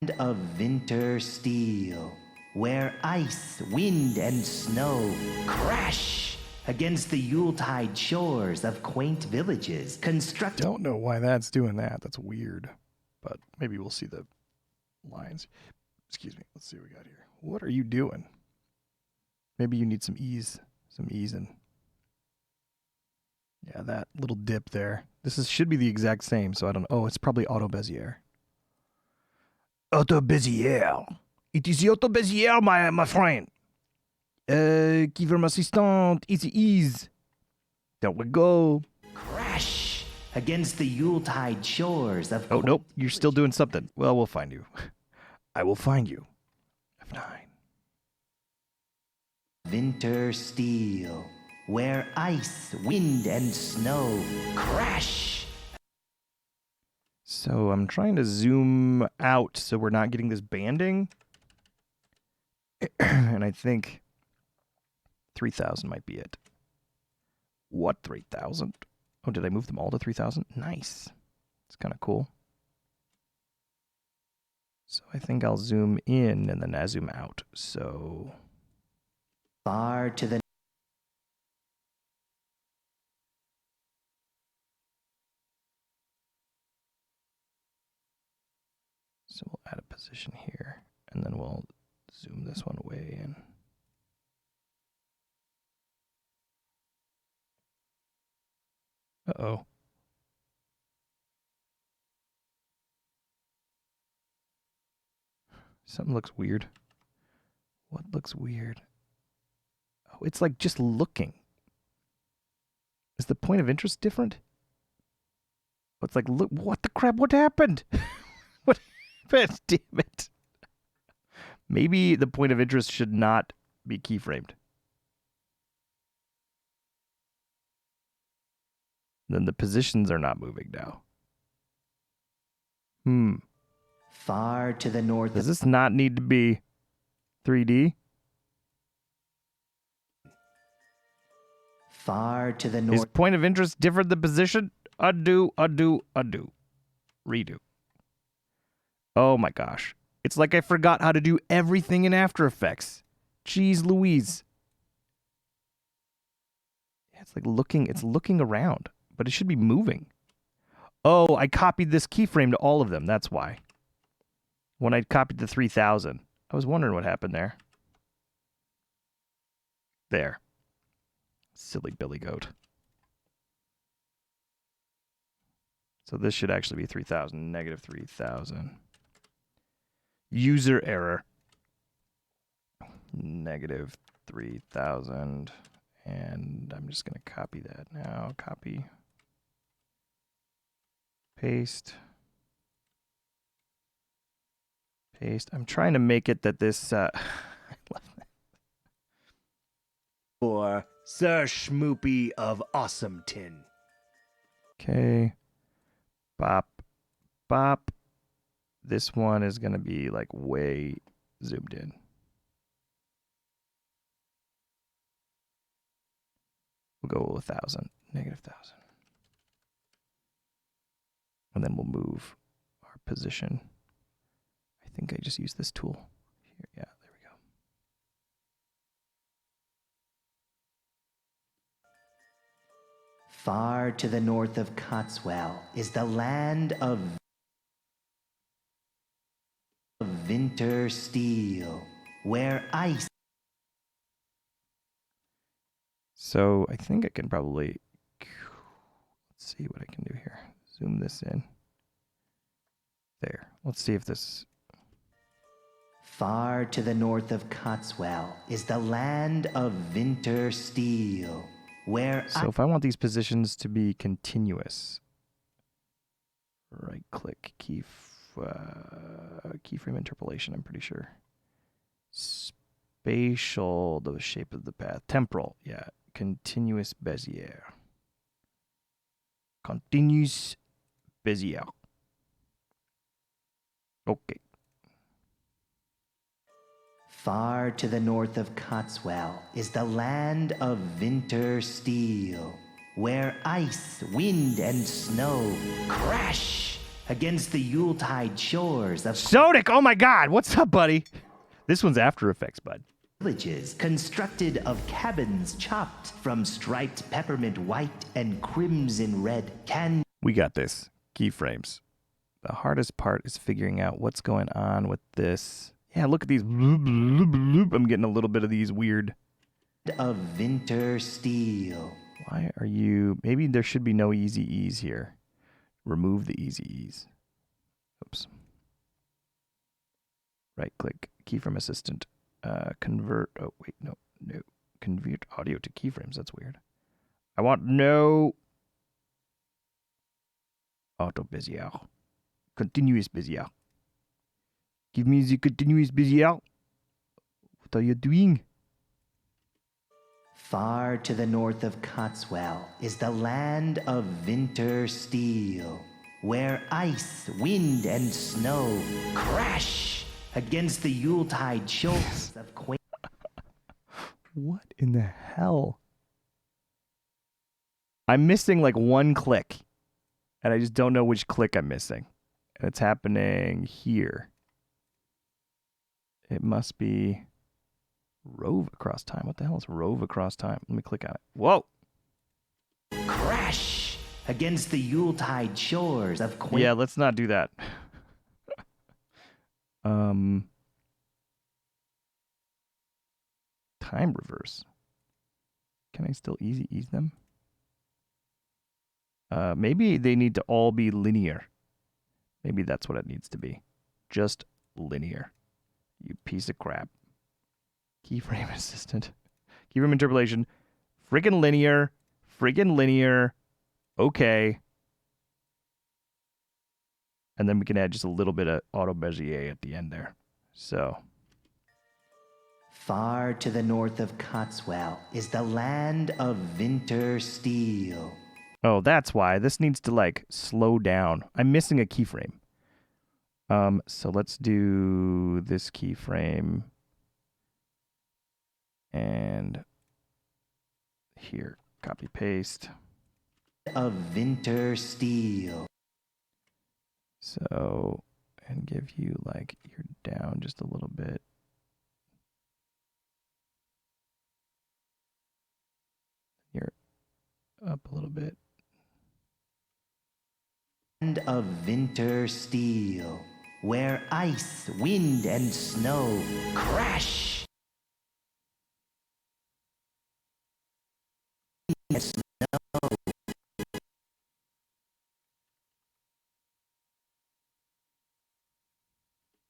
of winter steel, where ice, wind, and snow crash against the Yuletide shores of quaint villages constructed. Don't know why that's doing that. That's weird. But maybe we'll see the lines. Excuse me. Let's see what we got here. What are you doing? Maybe you need some ease. Some easing. Yeah, that little dip there. Should be the exact same, so I don't know. Oh, it's probably Auto Bezier. Auto Bezier. It is the Auto Bezier, my friend. Give him assistant. Easy ease. There we go. Crash against the Yuletide shores of. Oh, nope. You're still doing something. Well, we'll find you. I will find you. F9. Winter steel, where ice, wind, and snow crash. So I'm trying to zoom out so we're not getting this banding. And I think 3,000 might be it. What 3,000? Oh, did I move them all to 3,000? Nice. It's kind of cool. So I think I'll zoom in and then I zoom out. So far to the. So we'll add a position here, and then we'll zoom this one way in. Uh-oh. Something looks weird. What looks weird? Oh, it's like just looking. Is the point of interest different? It's like, look, what the crap? What happened? What happened? Damn it. Maybe the point of interest should not be keyframed. Then the positions are not moving now. Far to the north. Does this not need to be 3D? Far to the north. Is point of interest different than position? Undo, undo, undo. Redo. Oh my gosh. It's like I forgot how to do everything in After Effects. Jeez Louise. Yeah, it's like looking around, but it should be moving. Oh, I copied this keyframe to all of them. That's why. When I copied the 3,000, I was wondering what happened there. There. Silly Billy Goat. So this should actually be 3,000, negative 3,000. User error. Negative 3,000. And I'm just going to copy that now. Copy. Paste. Paste. I'm trying to make it that this... For Sir Schmoopy of Awesometon. Okay. Bop. Bop. This one is going to be like way zoomed in. We'll go 1,000. Negative 1,000. And then we'll move our position. I think I just used this tool. Here, yeah, there we go. Far to the north of Cotswell is the land of winter steel, where ice. So I think I can probably, let's see what I can do here. Zoom this in. There. Let's see if this... Far to the north of Cotswell is the land of winter steel, where... So if I want these positions to be continuous, right-click, keyframe interpolation, I'm pretty sure. Spatial, the shape of the path. Temporal, yeah. Continuous Bezier. Continuous Bezier. Okay. Far to the north of Cotswell is the land of winter steel, where ice, wind, and snow crash against the Yuletide shores of Sodic, oh my god, what's up, buddy? This one's After Effects, bud. villages constructed of cabins chopped from striped peppermint white and crimson red can. We got this. Keyframes. The hardest part is figuring out what's going on with this. Yeah, look at these. I'm getting a little bit of these weird. Of winter steel. Why are you... Maybe there should be no easy ease here. Remove the easy ease. Oops. Right click. Keyframe assistant. Convert... Oh, wait, no. Convert audio to keyframes. That's weird. I want no... Auto Bezier. Continuous Bezier. Give me the continuous Bezier. What are you doing? Far to the north of Cotswell is the land of winter steel, where ice, wind, and snow crash against the Yuletide shores of quaint. What in the hell? I'm missing like one click, and I just don't know which click I'm missing. And it's happening here. It must be Rove Across Time. What the hell is Rove Across Time? Let me click on it. Whoa! Crash against the Yuletide shores of quaint. Yeah, let's not do that. Time reverse. Can I still easy ease them? Maybe they need to all be linear. Maybe that's what it needs to be. Just linear. You piece of crap. Keyframe assistant. Keyframe interpolation. Friggin' linear. Friggin' linear. Okay. And then we can add just a little bit of auto Bezier at the end there. So. Far to the north of Cotswell is the land of winter steel. Oh, that's why. This needs to, like, slow down. I'm missing a keyframe. So let's do this keyframe. And here, copy paste. Of winter steel. So, and give you, like, you're down just a little bit. You're up a little bit. Land of winter steel, where ice, wind, and snow crash.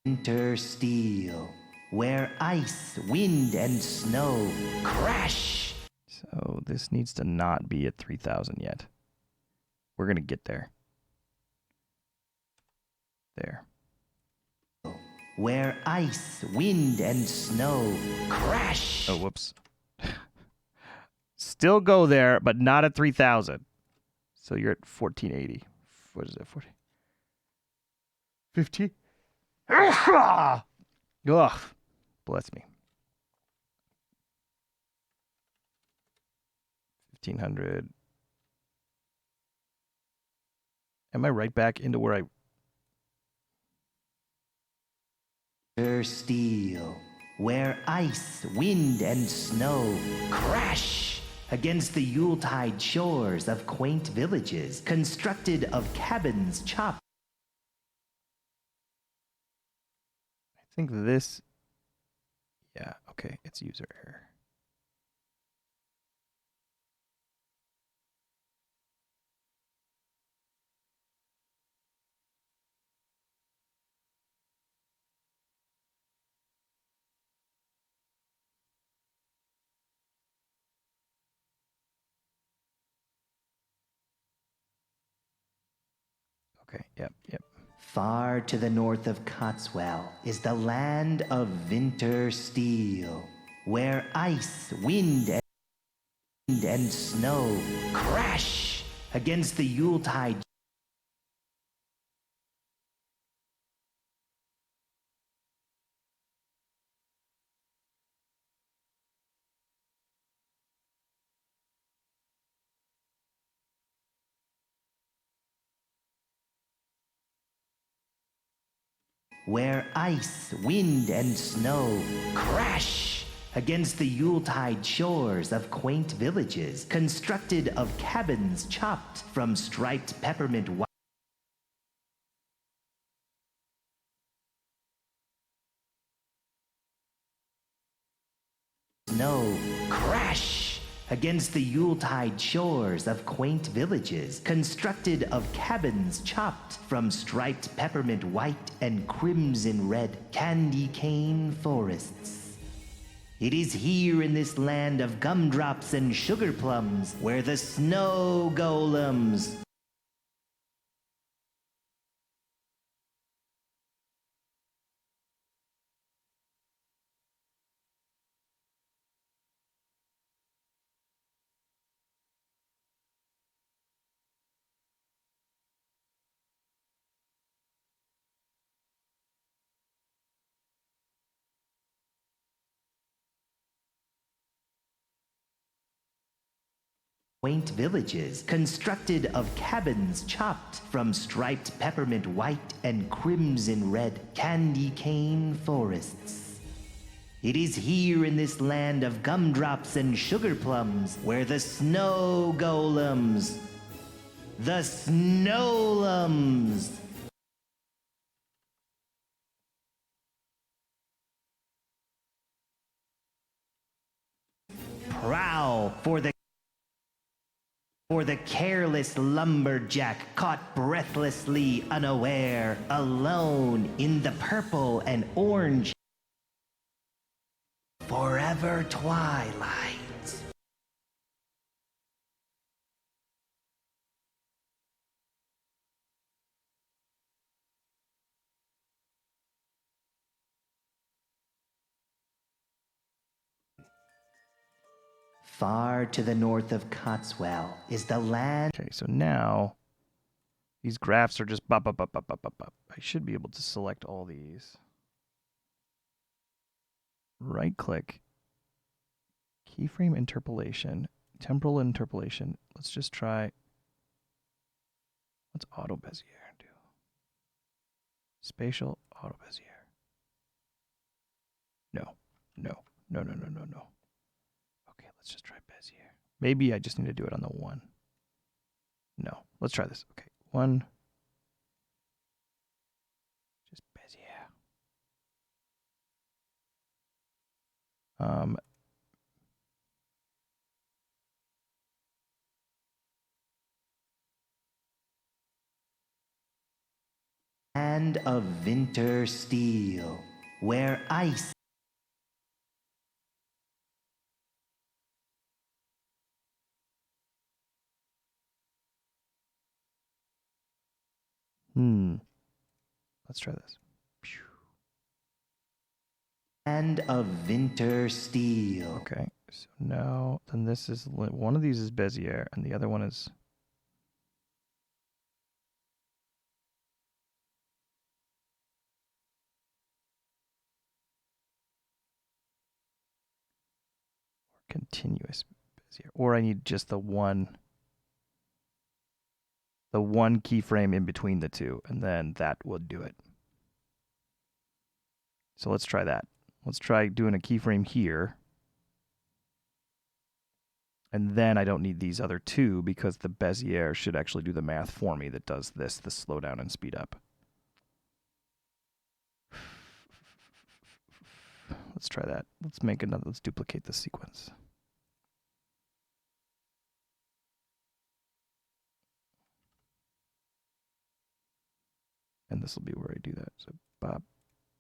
Winter steel, where ice, wind, and snow crash. So this needs to not be at 3,000 yet. We're going to get there. There. Where ice, wind, and snow crash. Oh, whoops. Still go there, but not at 3,000. So you're at 1480. What is that? 40? 50? Ugh! Bless me. 1,500. Am I right back into where I... Steel, where ice, wind, and snow crash against the Yuletide shores of quaint villages constructed of cabins chopped. I think this... Yeah, okay, it's user error. Okay, yep. Far to the north of Cotswell is the land of winter steel, where ice, wind, and snow crash against the Yuletide. where ice, wind, and snow crash against the Yuletide shores of quaint villages constructed of cabins chopped from striped peppermint white. Snow crash against the Yuletide shores of quaint villages constructed of cabins chopped from striped peppermint white and crimson red candy cane forests. It is here in this land of gumdrops and sugar plums where the snow golems quaint villages constructed of cabins chopped from striped peppermint white and crimson red candy cane forests. It is here in this land of gumdrops and sugar plums where the snow golems, the snowlums, prowl for the careless lumberjack caught breathlessly unaware, alone in the purple and orange forever twilight. Far to the north of Cotswell is the land. Okay, so now these graphs are just bop, bop, bop, bop, bop, bop, bop. I should be able to select all these. Right click, keyframe interpolation, temporal interpolation. Let's just try, what's auto Bezier do? Spatial auto Bezier. No, no, no, no, no, no, no. Okay, let's just try Bezier. Maybe I just need to do it on the one. No, let's try this. Okay, one. Just Bezier. Land of winter steel, where ice Let's try this. land of winter steel. Okay, so now then this is one of these is Bezier and the other one is continuous Bezier, or I need just the one keyframe in between the two, and then that will do it. So let's try that. Let's try doing a keyframe here. And then I don't need these other two because the Bezier should actually do the math for me that does this, the slow down and speed up. Let's try that. Let's make another, let's duplicate the sequence. And this will be where I do that. So bop,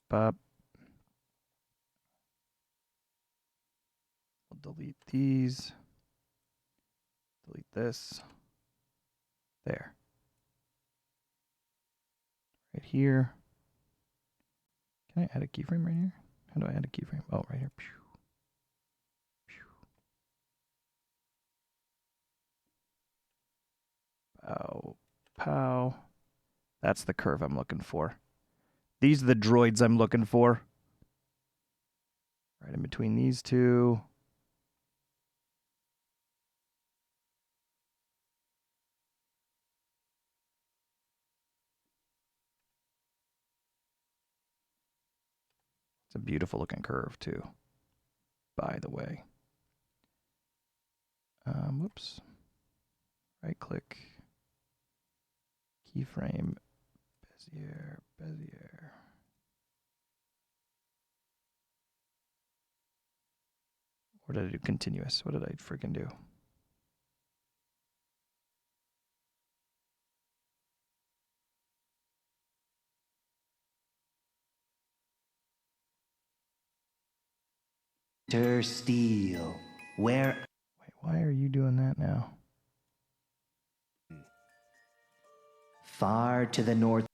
bop. We'll delete these. Delete this. There. Right here. Can I add a keyframe right here? How do I add a keyframe? Oh, right here. Pew. Pew. Pow. Pow. That's the curve I'm looking for. These are the droids I'm looking for. Right in between these two. It's a beautiful looking curve too, by the way. Whoops. Right click. Keyframe. Bezier. Or did I do continuous? What did I freaking do? Steel, where... Wait, why are you doing that now? Far to the north...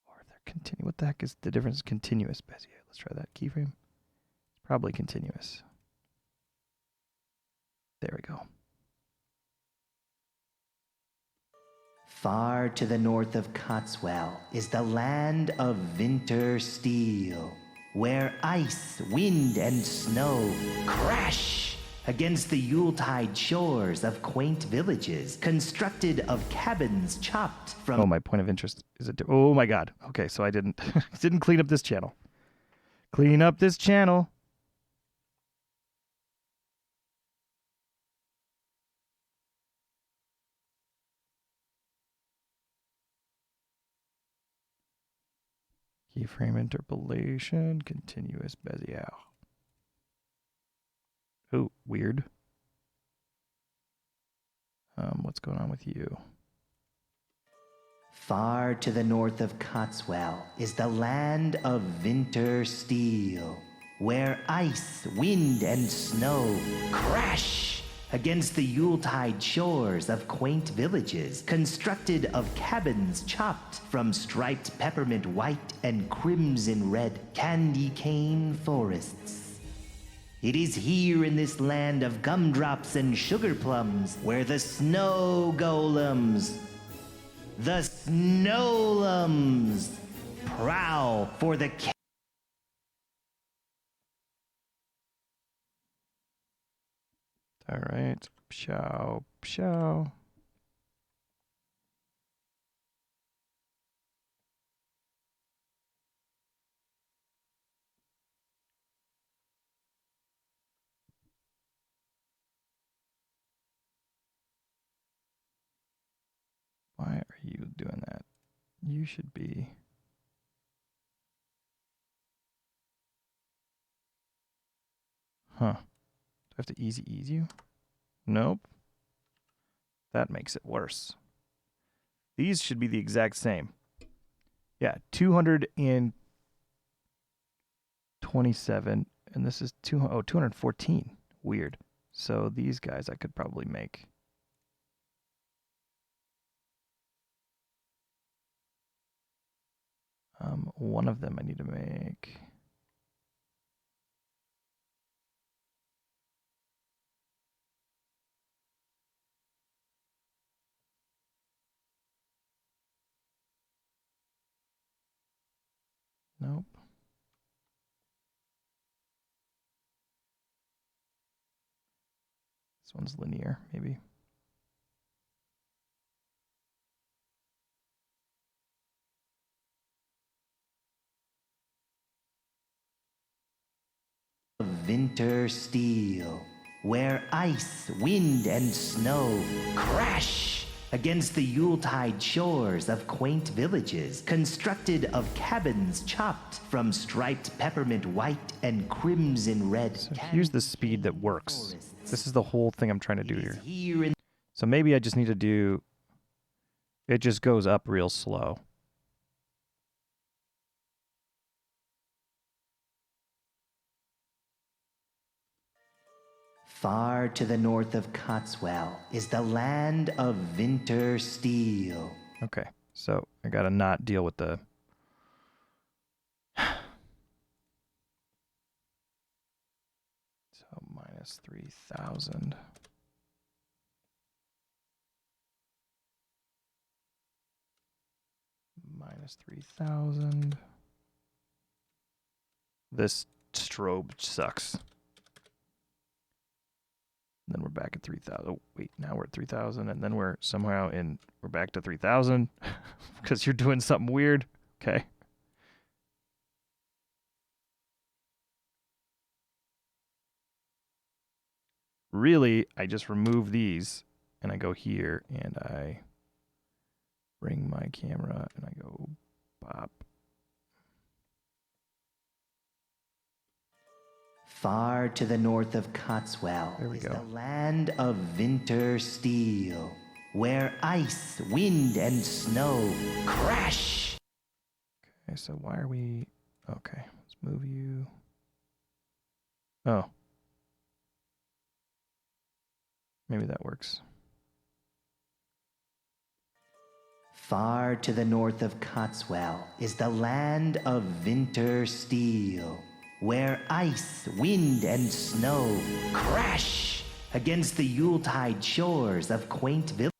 Or they're continue. What the heck is the difference? Continuous Bezier. Let's try that keyframe. It's probably continuous. There we go. Far to the north of Cotswell is the land of winter steel, where ice, wind, and snow crash against the Yuletide shores of quaint villages constructed of cabins chopped from... Oh, my point of interest is it? Oh my God. Okay, so I didn't clean up this channel. Clean up this channel. Keyframe interpolation, continuous Bezier. Oh, weird. What's going on with you? Far to the north of Cotswell is the land of winter steel, where ice, wind, and snow crash against the Yuletide shores of quaint villages constructed of cabins chopped from striped peppermint white and crimson red candy cane forests. It is here in this land of gumdrops and sugar plums where the snow golems, the snowlums, prowl for the... All right. Pshow, pshow. Why are you doing that? You should be... Huh. Do I have to easy ease you? Nope. That makes it worse. These should be the exact same. Yeah, 227, and this is 214. Weird. So these guys I could probably make. One of them I need to make. Nope. This one's linear, maybe. Winter steel, where ice, wind, and snow crash against the Yuletide shores of quaint villages constructed of cabins chopped from striped peppermint white and crimson red. So here's the speed that works. This is the whole thing I'm trying to do here. So maybe I just need to do... It just goes up real slow. Far to the north of Cotswell is the land of winter steel. Okay, so I gotta not deal with the... So minus 3,000. Minus 3,000. This strobe sucks. And then we're back at 3,000. Oh, wait, now we're at 3,000. And then we're we're back to 3,000 because you're doing something weird. Okay. Really, I just remove these and I go here and I bring my camera and I go pop. Far to the north of Cotswell is the land of winter steel, where ice, wind, and snow crash. Okay, so why are we... Okay, let's move you. Oh. Maybe that works. Far to the north of Cotswell is the land of winter steel, where ice, wind, and snow crash against the Yuletide shores of quaint villages.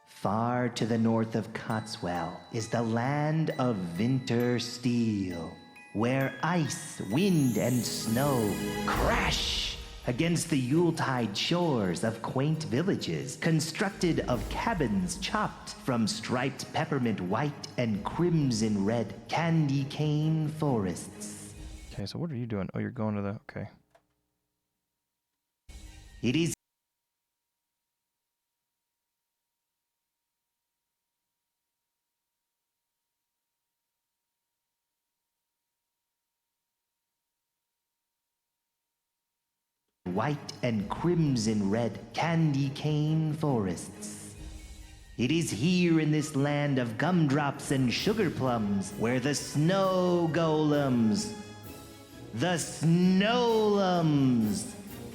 Far to the north of Cotswell is the land of winter steel, where ice, wind, and snow crash against the Yuletide shores of quaint villages constructed of cabins chopped from striped peppermint white and crimson red candy cane forests. Okay, so what are you doing? Oh, you're going to the... Okay. It is white and crimson red candy cane forests. It is here in this land of gumdrops and sugar plums where the snow golems, the snowlums,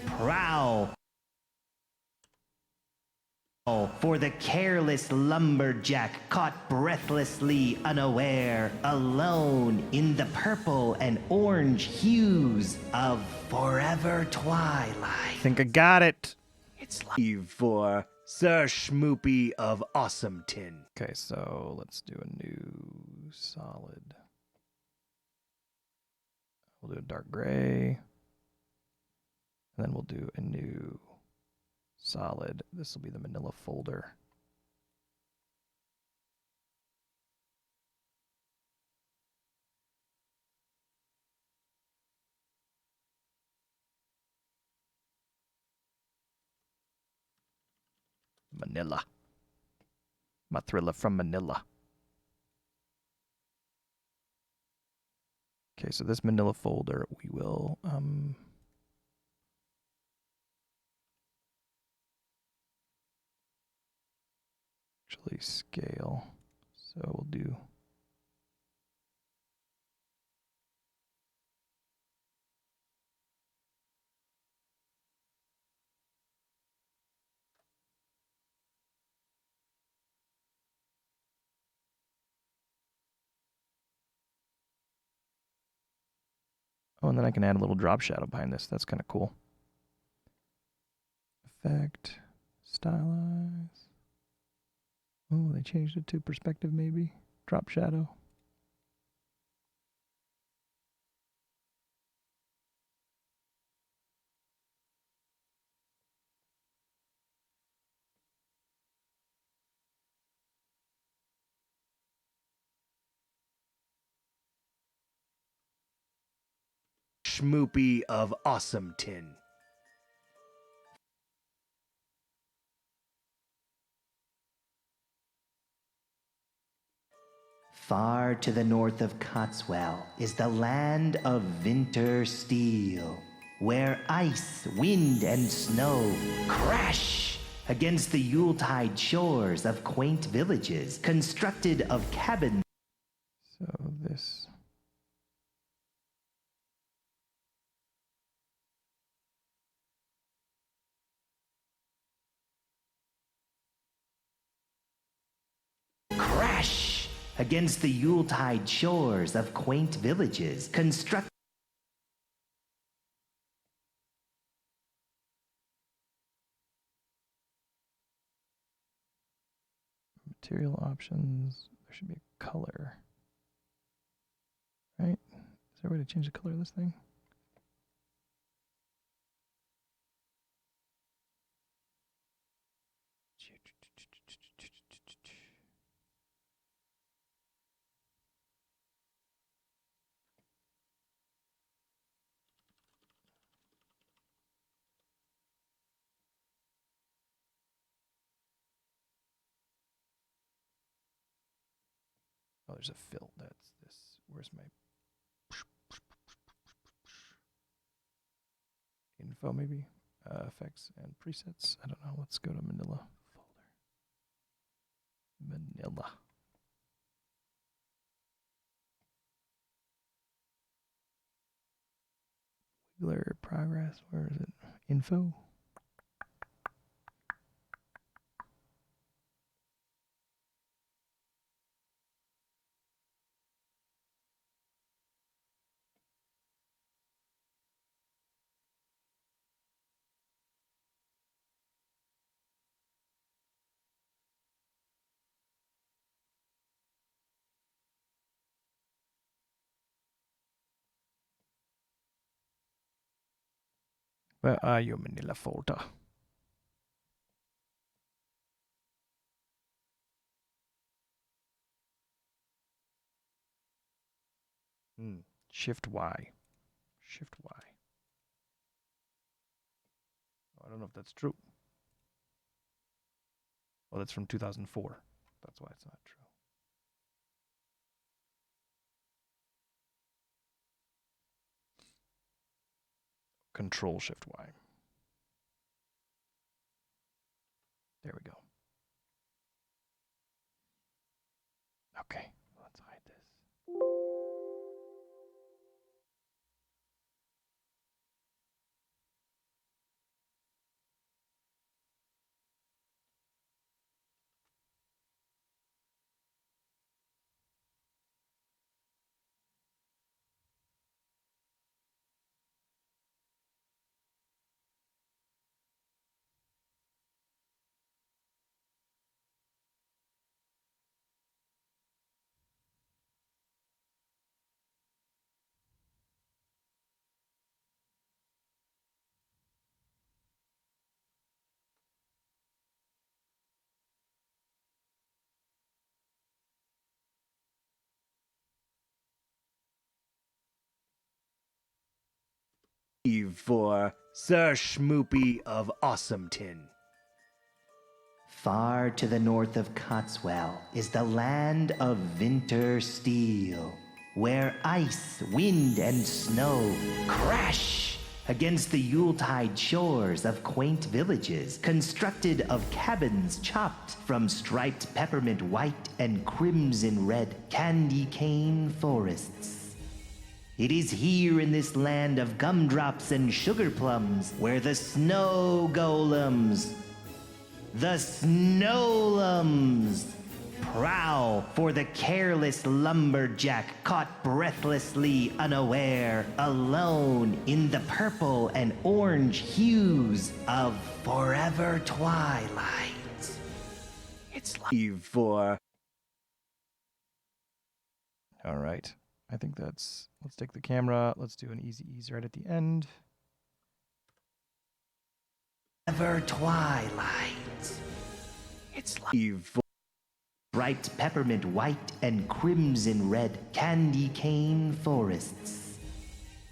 prowl for the careless lumberjack caught breathlessly unaware, alone in the purple and orange hues of forever twilight. I think I got it. It's like for Sir Schmoopy of Awesometon. Okay, so let's do a new solid. We'll do a dark gray. And then we'll do a new solid. This will be the manila folder. Manila. My thriller from Manila. Okay, so this manila folder, we will actually scale. So we'll do oh, and then I can add a little drop shadow behind this. That's kind of cool. Effect, stylize. Oh, they changed it to perspective maybe. Drop shadow. Schmoopy of Awesometon. Far to the north of Cotswell is the land of winter steel, where ice, wind, and snow crash against the Yuletide shores of quaint villages constructed of cabins. So this. Crash against the Yuletide shores of quaint villages constructed. Material options. There should be a color. Is there a way to change the color of this thing? Oh, there's a fill. That's this. Where's my info, maybe? Effects and presets. I don't know. Let's go to Manila folder. Manila. Wiggler progress. Where is it? Info. Where are you, Manila folder? Shift Y. Shift Y. Oh, I don't know if that's true. Oh, that's from 2004. That's why it's not true. Control Shift Y. There we go. Okay, let's hide this. For Sir Schmoopy of Awesometon. Far to the north of Cotswell is the land of Winter Steel, where ice, wind, and snow crash against the Yuletide shores of quaint villages constructed of cabins chopped from striped peppermint white and crimson red candy cane forests. It is here in this land of gumdrops and sugar plums where the snow golems, the snowlums, prowl for the careless lumberjack caught breathlessly unaware, alone in the purple and orange hues of forever twilight. It's like for... All right. I think that's... Let's take the camera. Let's do an easy ease right at the end. Ever twilight. It's like bright peppermint white and crimson red candy cane forests.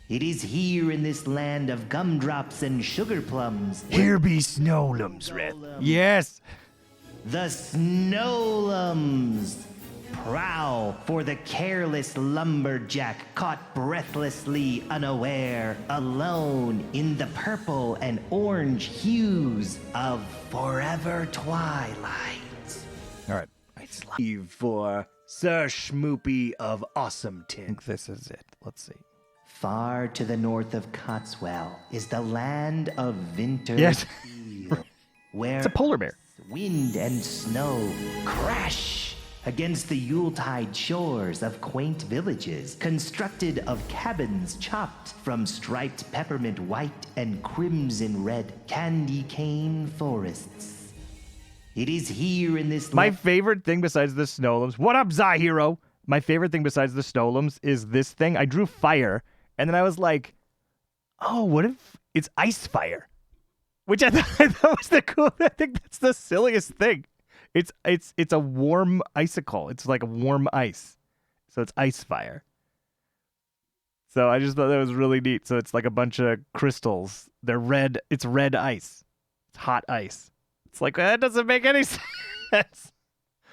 It is here in this land of gumdrops and sugar plums. Here be snowlums, Red. Yes! The snowlums prowl for the careless lumberjack caught breathlessly unaware, alone in the purple and orange hues of forever twilight. All right. It's like for Sir Schmoopy of I Awesometon. think this is it. Let's see. Far to the north of Cotswell is the land of Winter Yes. Steel, where It's a polar bear. wind and snow crash against the Yuletide shores of quaint villages constructed of cabins chopped from striped peppermint white and crimson red candy cane forests. It is here in this My favorite thing besides the snowlums. What up, Zahiro? my favorite thing besides the Stolums is this thing. I drew fire, and then I was like, oh, what if it's ice fire? Which I thought was the cool. I think that's the silliest thing. It's a warm icicle. It's like a warm ice, so it's ice fire. So I just thought that was really neat. So it's like a bunch of crystals. They're red. It's red ice. It's hot ice. It's like that doesn't make any sense.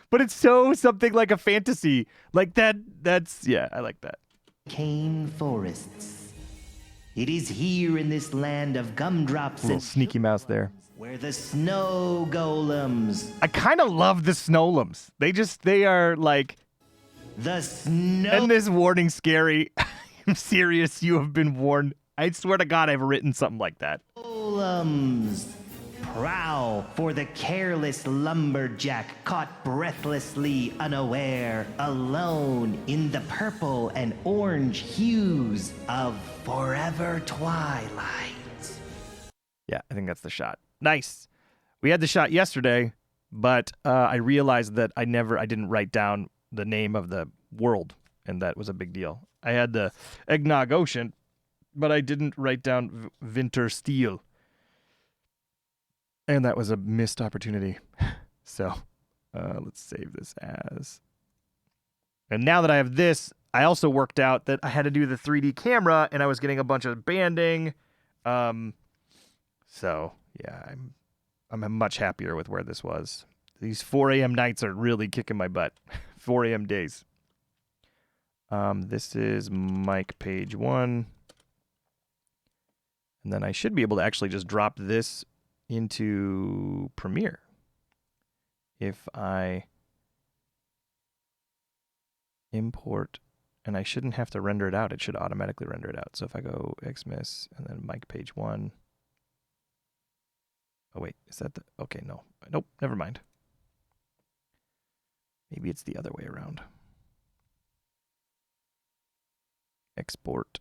But it's so something like a fantasy. Like that. That's yeah. I like that. Cane forests. It is here in this land of gumdrops Little and sneaky mouse there. where the snow golems. I kind of love the Snowlums. They are like. The snow. And this warning scary. I'm serious. You have been warned. I swear to God, I've written something like that. Golems prowl for the careless lumberjack caught breathlessly unaware, alone in the purple and orange hues of forever twilight. Yeah, I think that's the shot. Nice. We had the shot yesterday, but I realized that I didn't write down the name of the world, and that was a big deal. I had the Eggnog Ocean, but I didn't write down Winter Steel. And that was a missed opportunity. So let's save this as. And now that I have this, I also worked out that I had to do the 3D camera, and I was getting a bunch of banding. So yeah, I'm much happier with where this was. These 4 a.m. nights are really kicking my butt. 4 a.m. days. This is Mike page 1. And then I should be able to actually just drop this into Premiere. If I import, and I shouldn't have to render it out. It should automatically render it out. So if I go Xmas and then Mike page 1. Oh, wait, is that the, okay, no. Nope, never mind. Maybe it's the other way around. Export,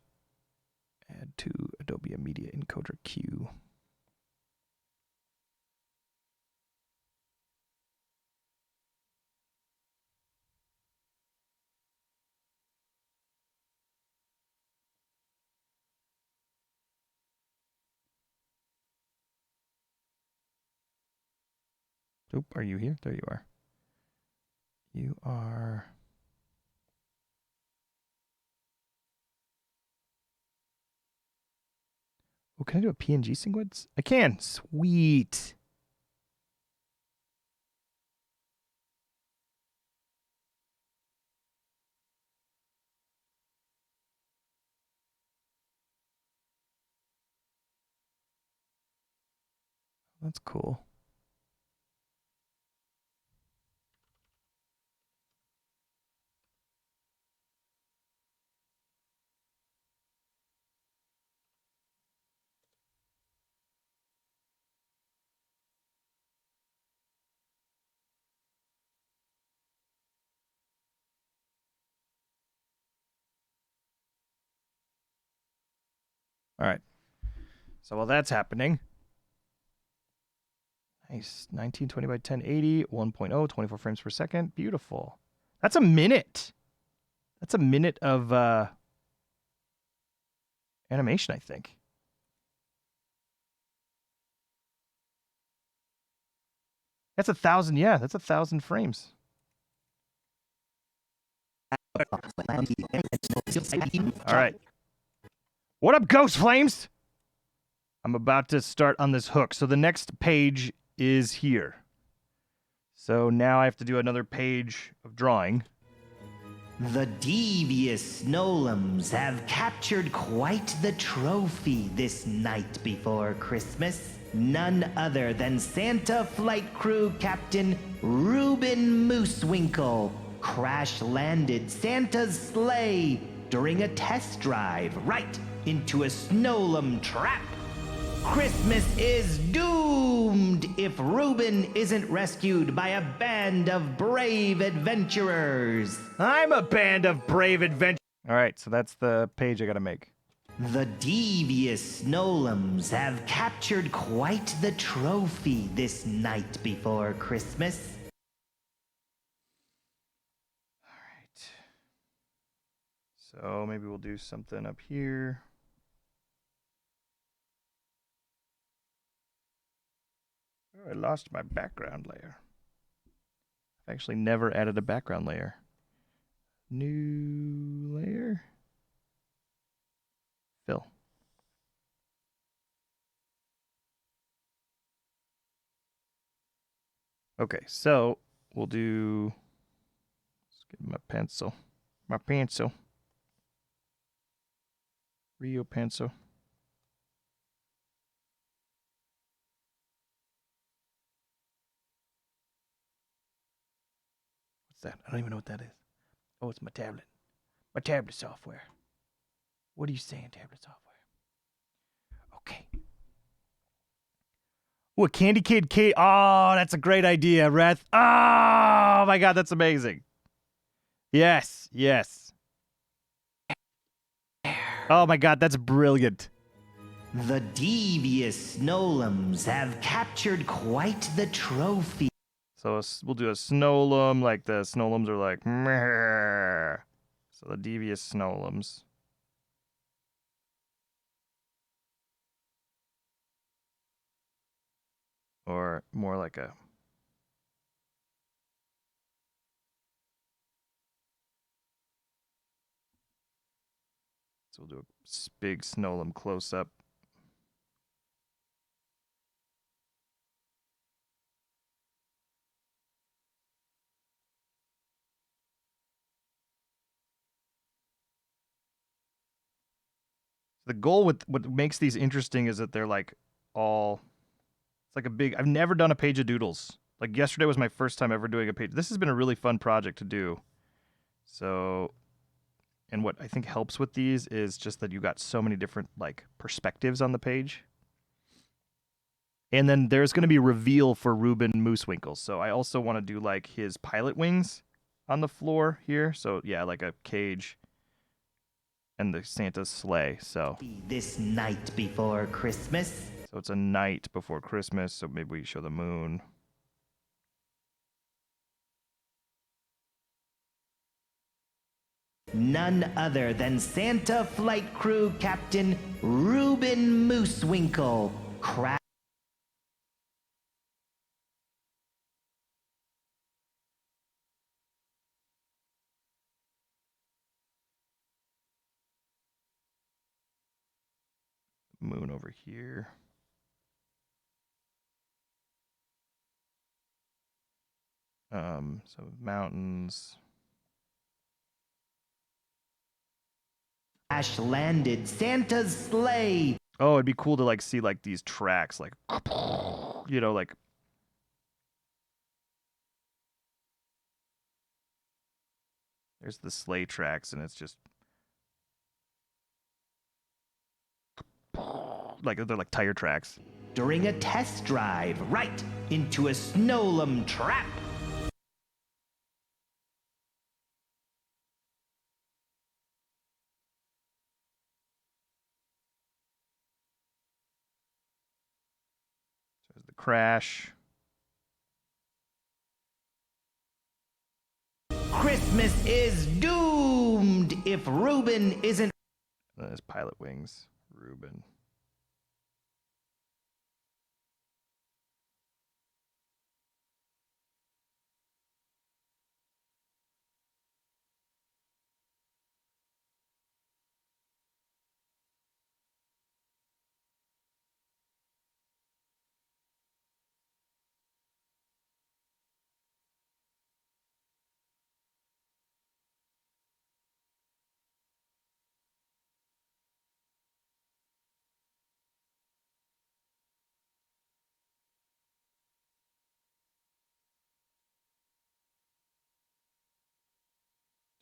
add to Adobe Media Encoder Q. Oop, are you here? There you are. You are. Oh, can I do a PNG sequence? I can. Sweet. That's cool. All right. So while that's happening, nice. 1920 by 1080, 1.0, 24 frames per second. Beautiful. That's a minute. That's a minute of animation, I think. That's 1,000. Yeah, that's 1,000 frames. All right. What up, Ghost Flames? I'm about to start on this hook. So the next page is here. So now I have to do another page of drawing. The devious Snowlums have captured quite the trophy this night before Christmas. None other than Santa Flight Crew Captain Reuben Moosewinkle crash-landed Santa's sleigh during a test drive right into a Snowlum trap. Christmas is doomed if Reuben isn't rescued by a band of brave adventurers. I'm a band of brave adventurers. All right, so that's the page I got to make. The devious Snowlums have captured quite the trophy this night before Christmas. All right. So maybe we'll do something up here. Oh, I lost my background layer. I've actually never added a background layer. New layer. Fill. Okay, so we'll do. Let's get my pencil. My pencil. Rio pencil. What's that? I don't even know what that is. Oh, it's my tablet. My tablet software. What are you saying, tablet software? Okay. What, Candy Kid Kate? Oh, that's a great idea, Reth. Oh my god, that's amazing. Yes, yes. Oh my god, that's brilliant. The devious Snowlums have captured quite the trophy. So we'll do a Snowlum, like the Snowlums are like, meh. So the devious Snowlums. Or more like a. So we'll do a big Snowlum close up. The goal with what makes these interesting is that they're like all. It's like a big. I've never done a page of Doodles. Like yesterday was my first time ever doing a page. This has been a really fun project to do. So, and what I think helps with these is just that you got so many different like perspectives on the page. And then there's going to be reveal for Ruben Moosewinkle. So I also want to do like his pilot wings on the floor here. So yeah, like a cage and the Santa's sleigh. So This night before Christmas. So it's a night before Christmas. So maybe we show the moon. None other than Santa Flight Crew Captain Ruben Moosewinkle. Moon over here. So mountains. Crash landed Santa's sleigh. Oh, it'd be cool to like see like these tracks, like you know, like there's the sleigh tracks, and it's just like they're like tire tracks. During a test drive, right into a Snowlum trap. There's the crash. Christmas is doomed if Ruben isn't. And there's pilot wings. Ruben.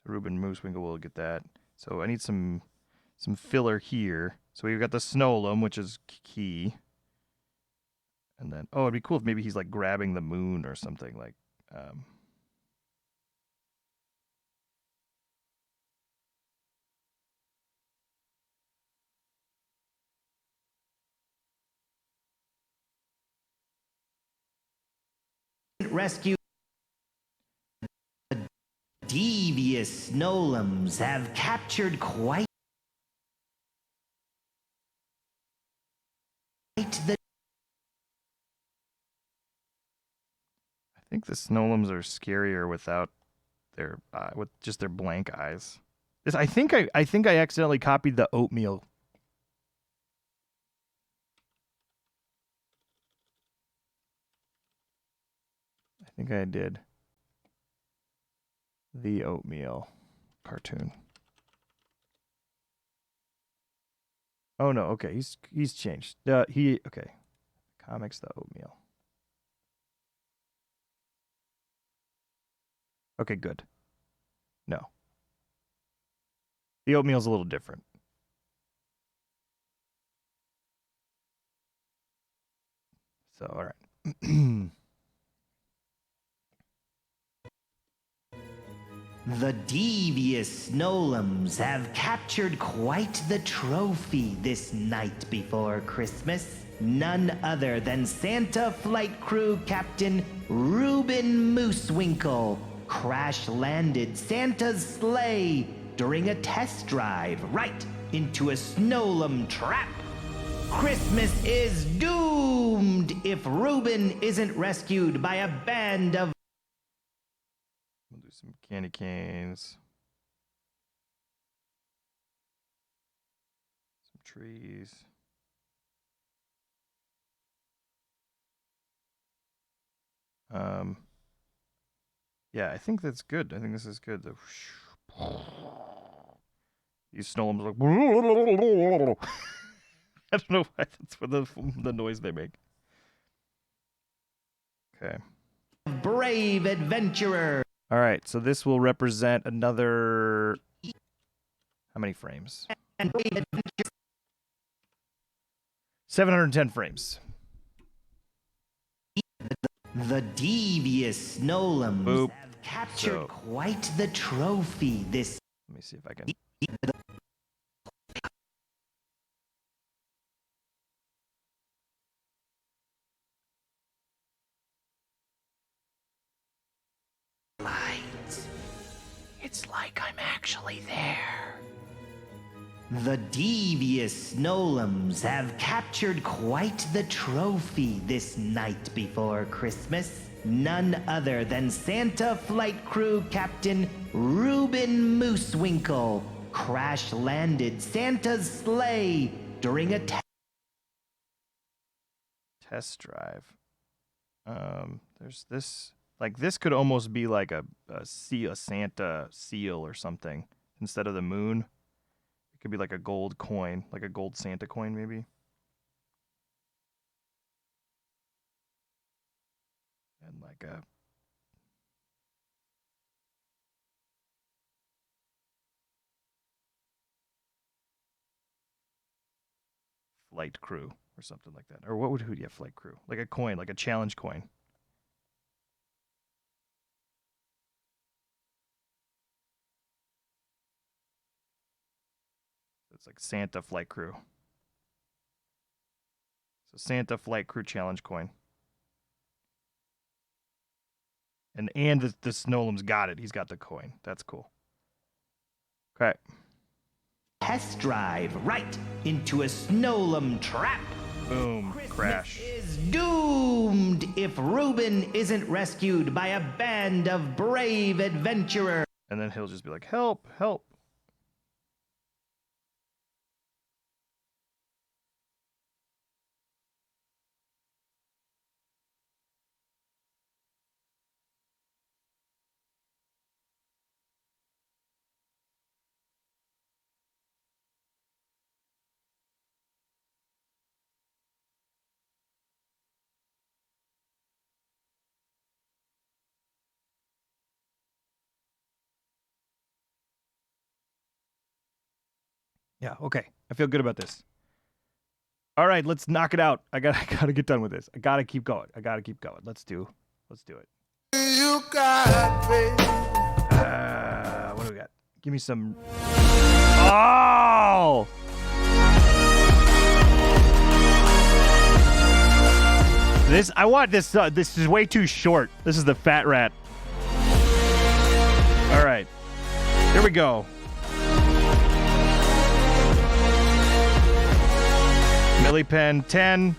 So Ruben Moosewinkle will get that. So I need some filler here. So we've got the Snowlum, which is key. And then, oh, it'd be cool if maybe he's like grabbing the moon or something like. Rescue the devious Snowlums have captured quite the... I think the Snowlums are scarier without their with just their blank eyes. This I think I accidentally copied the oatmeal. I think I did. The oatmeal cartoon. Oh no, okay, he's changed. Okay. Comics the oatmeal. Okay, good. No. The oatmeal's a little different. So, all right. The devious Snowlums have captured quite the trophy this night before Christmas. None other than Santa Flight Crew Captain Reuben Moosewinkle crash-landed Santa's sleigh during a test drive right into a Snowlum trap. Christmas is doomed if Reuben isn't rescued by a band of... We'll do some candy canes. Some trees. Yeah, I think that's good. I think this is good. These Snowlums are like... I don't know why that's what the noise they make. Okay. Brave adventurer. All right, so this will represent another... How many frames? 710 frames. The devious Snowlums Boop. have captured So. quite the trophy this... Let me see if I can... Light. It's like I'm actually there. The devious Snowlums have captured quite the trophy this night before Christmas. None other than Santa Flight Crew Captain Reuben Moosewinkle crash-landed Santa's sleigh during a Test drive. There's this... Like, this could almost be like a Santa seal or something. Instead of the moon, it could be like a gold coin, like a gold Santa coin, maybe. And like a... Flight crew or something like that. Or what would Hootie have flight crew? Like a coin, like a challenge coin. It's like Santa Flight Crew. So Santa Flight Crew challenge coin. And the Snowlum's got it. He's got the coin. That's cool. Okay. test drive right into a Snowlum trap. Boom. Christmas Crash. is doomed if Reuben isn't rescued by a band of brave adventurers. And then he'll just be like, help, help. Yeah, okay. I feel good about this. All right, let's knock it out. I gotta get done with this. I gotta keep going. Let's do it. You got me. What do we got? Give me some. Oh! I want this. This is way too short. This is the Fat Rat. All right. Here we go. Millipen 10.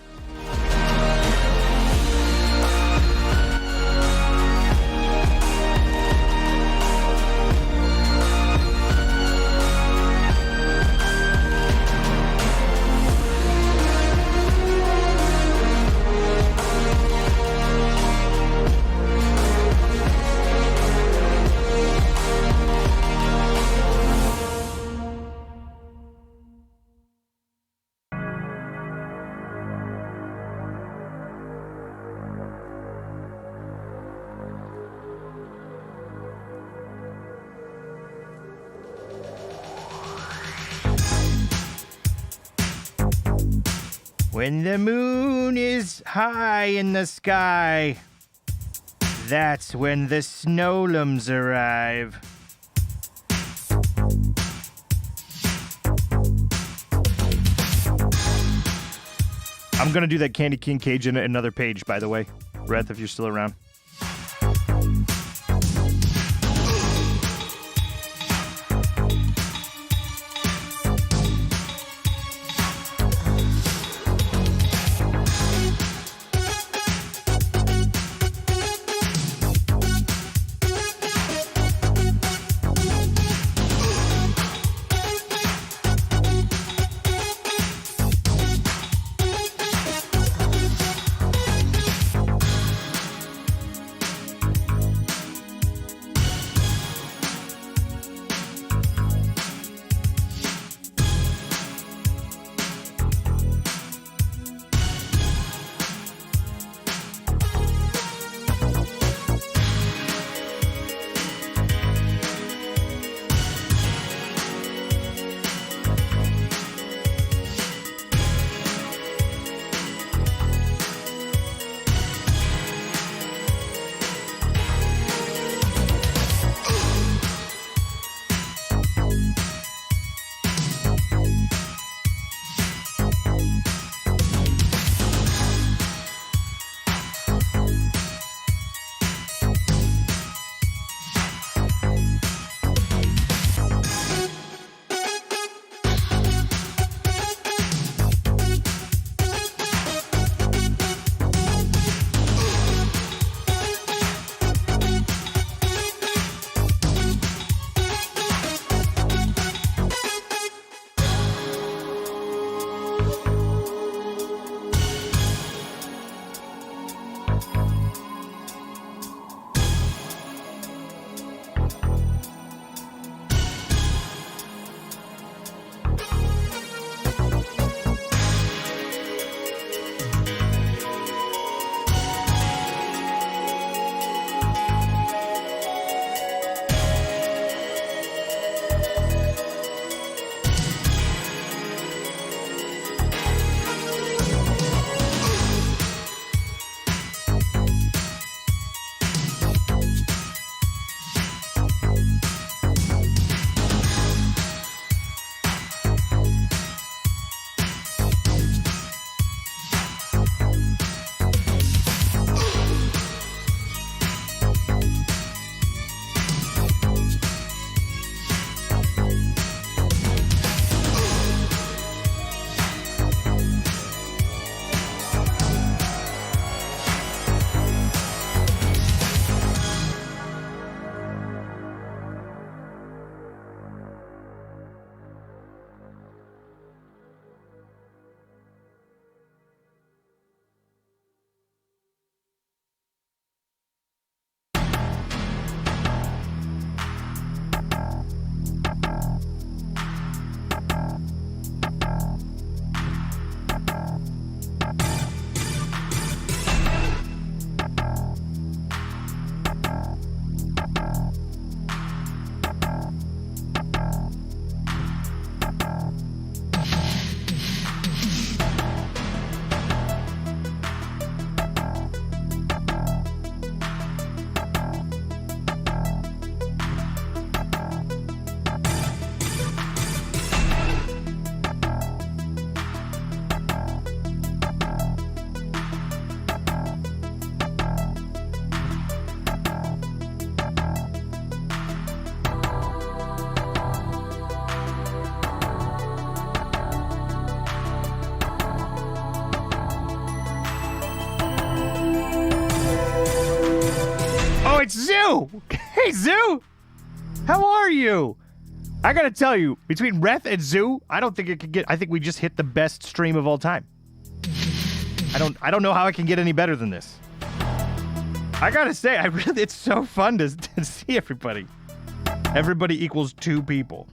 When the moon is high in the sky, that's when the snowlums arrive. I'm gonna do that Candy King Cage in another page, by the way. Reth, if you're still around. it's Zoo! Hey, Zoo! How are you? I gotta tell you, between Reth and Zoo, I don't think it could get... I think we just hit the best stream of all time. I don't know how I can get any better than this. I gotta say, it's so fun to see everybody. Everybody equals 2 people.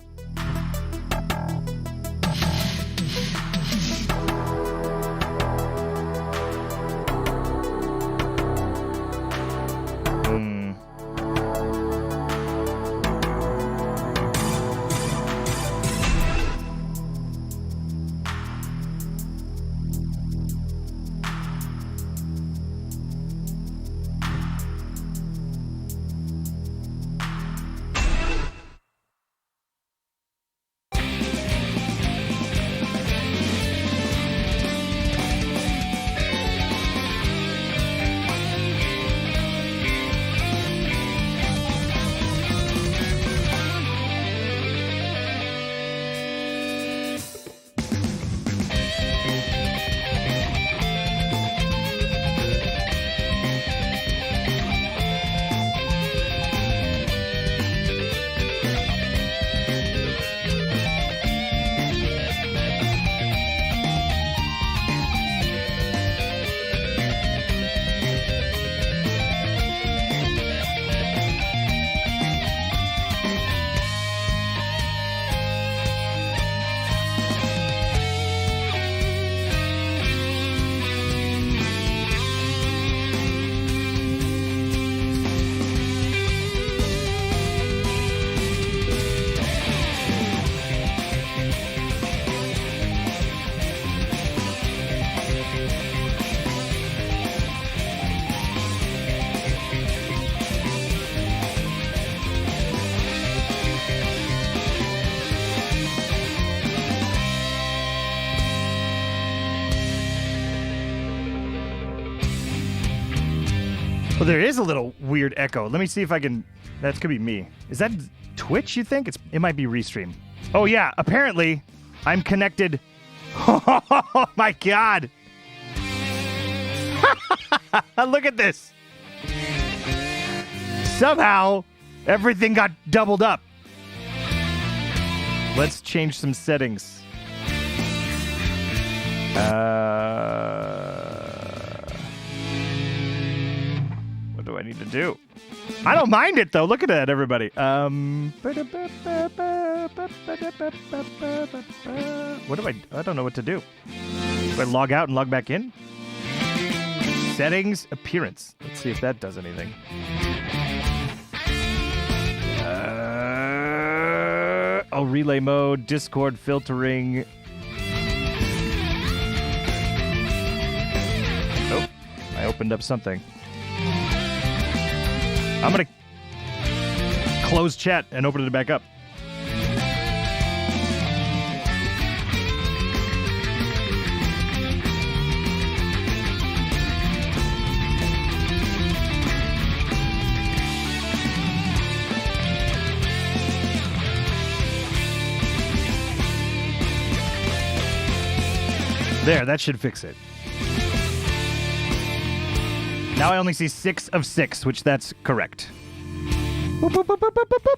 Well, there is a little weird echo. Let me see if I can... That could be me. Is that Twitch, you think? It might be Restream. Oh, yeah. Apparently, I'm connected... Oh, my God. Look at this. Somehow, everything got doubled up. Let's change some settings. What do I need to do? I don't mind it, though. Look at that, everybody. What do I don't know what to do. Do I log out and log back in? Settings, appearance. Let's see if that does anything. Oh, relay mode, Discord filtering. Oh, I opened up something. I'm gonna close chat and open it back up. There, that should fix it. Now I only see 6 of 6, which that's correct. Boop, boop, boop, boop, boop, boop, boop.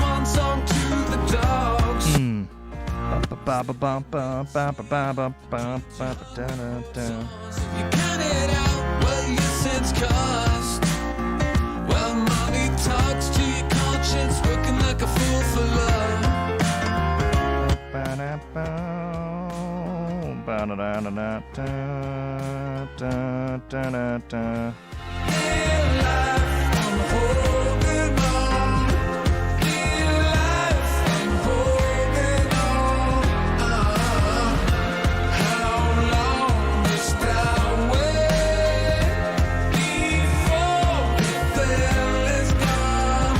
swan song to the dogs. If you count it out, well, your sins cost. Well, money talks to your conscience, working like a fool for love. Live life and holding on. Live life and holding on. How long must I wait before the thrill is gone?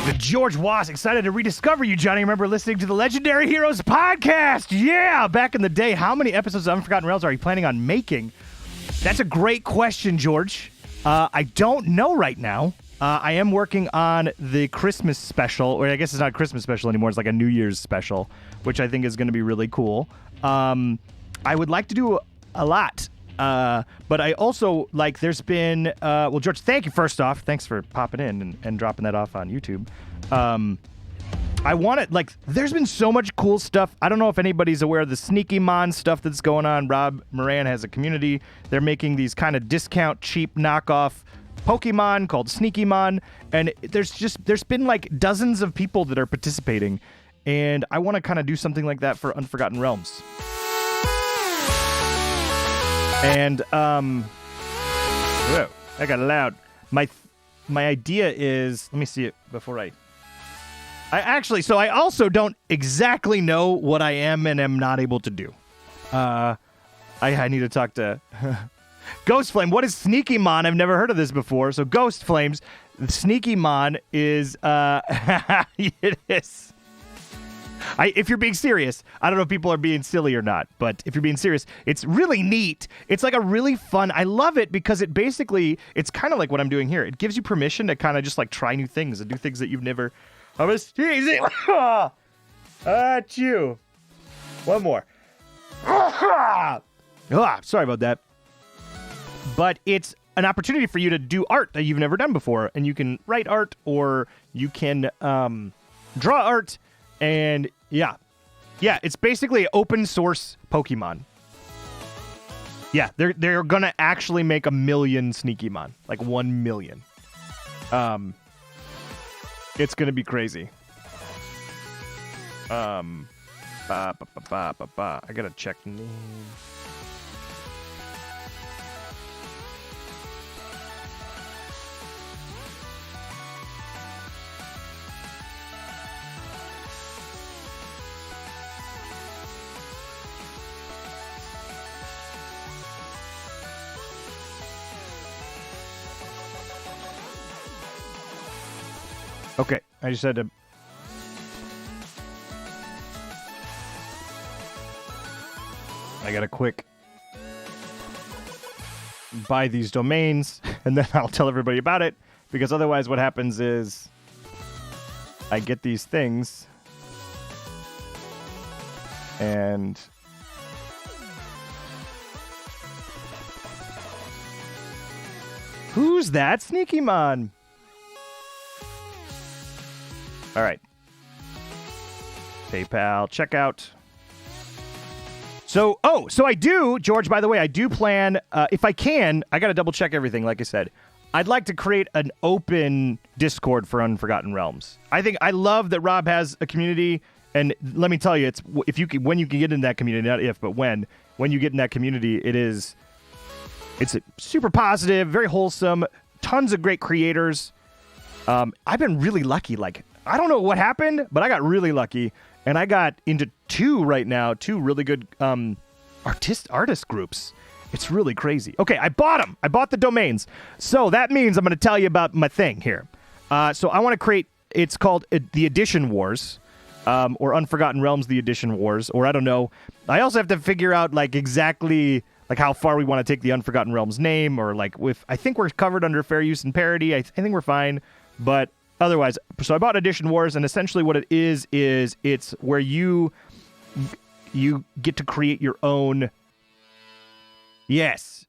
The George Was, excited to rediscover you, Johnny. I remember listening to the Legendary Heroes podcast. Yeah, back in the day. How many episodes of Unforgotten Realms are you planning on making? That's a great question, George. I don't know right now. I am working on the Christmas special, or I guess it's not a Christmas special anymore. It's like a New Year's special, which I think is going to be really cool. I would like to do a lot. But I also, like, there's been, well, George, thank you first off. Thanks for popping in and dropping that off on YouTube. I want it, like, there's been so much cool stuff. I don't know if anybody's aware of the Sneaky Mon stuff that's going on. Rob Moran has a community. They're making these kind of discount, cheap knockoff Pokemon called Sneaky Mon. And there's been like dozens of people that are participating. And I want to kind of do something like that for Unforgotten Realms. And, whoa, that got loud. My idea is, let me see it before I also don't exactly know what I am and am not able to do. I need to talk to Ghost Flame. What is Sneaky Mon? I've never heard of this before. So Ghost Flames, Sneaky Mon is, it is. If you're being serious, I don't know if people are being silly or not, but if you're being serious, it's really neat. It's like a really fun, I love it because it's kind of like what I'm doing here. It gives you permission to kind of just like try new things and do things that you've never, I was teasing. Achoo. One more. Sorry about that. But it's an opportunity for you to do art that you've never done before, and you can write art or you can draw art. And yeah, it's basically open source Pokemon. Yeah, they're gonna actually make 1 million Sneaky Mon, like 1 million. It's gonna be crazy. I gotta check name. Okay, I just had to... I gotta quick buy these domains, and then I'll tell everybody about it, because otherwise what happens is I get these things, and... Who's that Sneaky Mon? All right. PayPal, checkout. So I do, George, by the way, I do plan, if I can, I got to double check everything, like I said. I'd like to create an open Discord for Unforgotten Realms. I love that Rob has a community, and let me tell you, it's when you can get in that community, not if, but when you get in that community, it's super positive, very wholesome, tons of great creators. I've been really lucky, like, I don't know what happened, but I got really lucky, and I got into two really good artist groups. It's really crazy. Okay, I bought them. I bought the domains. So that means I'm going to tell you about my thing here. So I want to create, it's called the Edition Wars, or Unforgotten Realms, the Edition Wars, or I don't know. I also have to figure out like exactly like how far we want to take the Unforgotten Realms name, or like I think we're covered under fair use and parody. I think we're fine, but otherwise, so I bought Edition Wars, and essentially what it is it's where you get to create your own. Yes,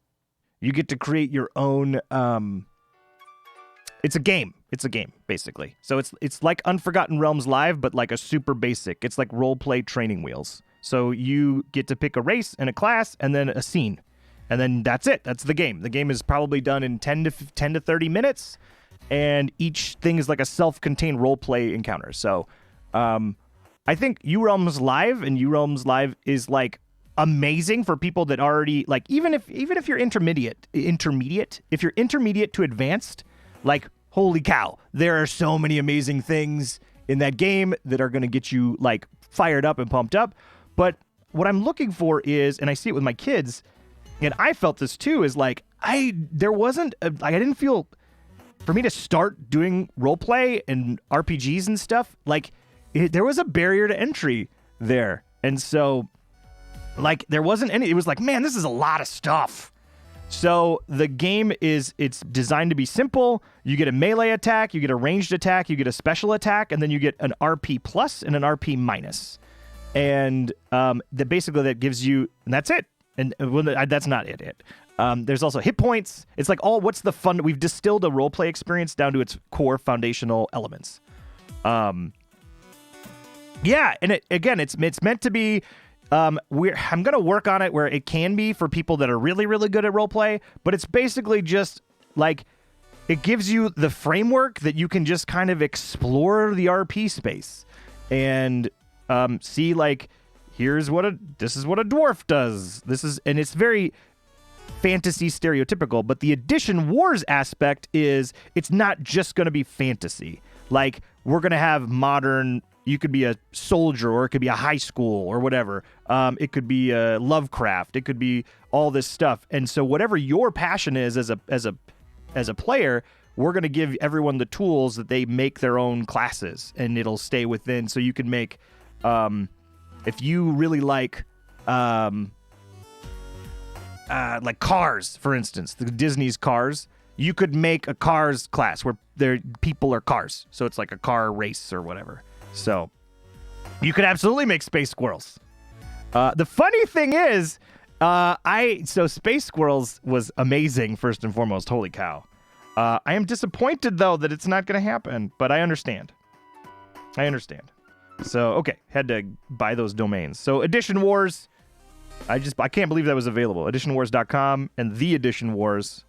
you get to create your own. It's a game. It's a game, basically. So it's like Unforgotten Realms Live, but like a super basic. It's like role play training wheels. So you get to pick a race and a class, and then a scene, and then that's it. That's the game. The game is probably done in 10 to 30 minutes. And each thing is like a self-contained role-play encounter. So, I think URealms Live and URealms Live is like amazing for people that already like even if you're intermediate, if you're intermediate to advanced, like holy cow, there are so many amazing things in that game that are going to get you like fired up and pumped up. But what I'm looking for is, and I see it with my kids, and I felt this too, is like I didn't feel. for me to start doing roleplay and RPGs and stuff, like there was a barrier to entry there. And so like there wasn't any, it was like, man, this is a lot of stuff. So the game it's designed to be simple. You get a melee attack, you get a ranged attack, you get a special attack, and then you get an RP plus and an RP minus. And basically that gives you, and that's it. And that's not it. There's also hit points. It's like what's the fun? We've distilled a roleplay experience down to its core foundational elements. Yeah, and it's meant to be. I'm gonna work on it where it can be for people that are really, really good at roleplay, but it's basically just like it gives you the framework that you can just kind of explore the RP space and see like this is what a dwarf does. And it's very fantasy stereotypical, but the Edition Wars aspect is it's not just gonna be fantasy. Like we're gonna have modern. You could be a soldier, or it could be a high school, or whatever. It could be Lovecraft. It could be all this stuff. And so, whatever your passion is as a player, we're going to give everyone the tools that they make their own classes, and it'll stay within. So you can make, if you really like Cars, for instance, the Disney's Cars. You could make a Cars class where people are cars. So it's like a car race or whatever. So you could absolutely make space squirrels. The funny thing is, Space Squirrels was amazing, first and foremost. Holy cow. I am disappointed, though, that it's not going to happen, but I understand. So, okay, had to buy those domains. So Edition Wars, I can't believe that was available. Editionwars.com and the Edition Wars.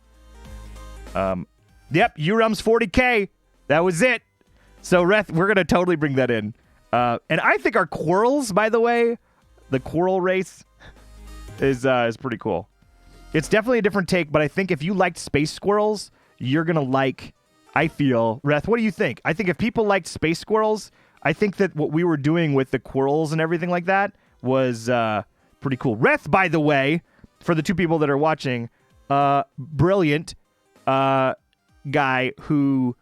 Yep, URELM's 40K. That was it. So, Reth, we're going to totally bring that in. And I think our Quirrels, by the way, the Quirrel race is pretty cool. It's definitely a different take, but I think if you liked Space Squirrels, you're going to like, I feel, Reth, what do you think? I think if people liked Space Squirrels, I think that what we were doing with the Quirrels and everything like that was pretty cool. Reth, by the way, for the two people that are watching, brilliant guy who...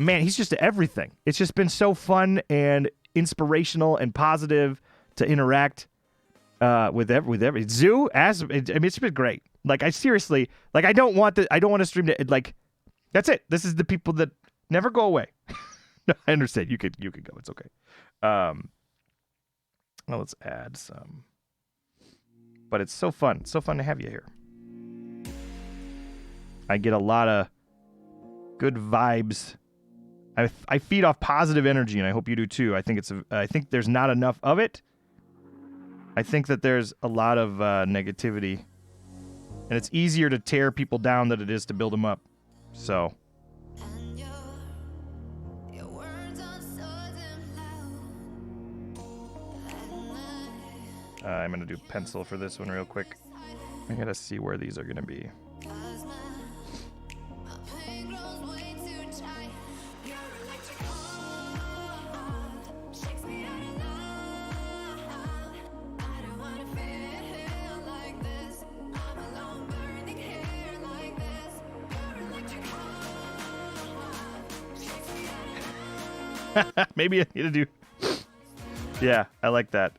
Man, he's just everything. It's just been so fun and inspirational and positive to interact with every Zoo. It's been great. Like I seriously, like I don't want to stream to like. That's it. This is the people that never go away. No, I understand. You could go. It's okay. Well, let's add some. But it's so fun. It's so fun to have you here. I get a lot of good vibes. I feed off positive energy, and I hope you do too. I think there's not enough of it. I think that there's a lot of negativity, and it's easier to tear people down than it is to build them up. So. I'm going to do pencil for this one real quick. I got to see where these are going to be. Maybe I need to do... Yeah, I like that.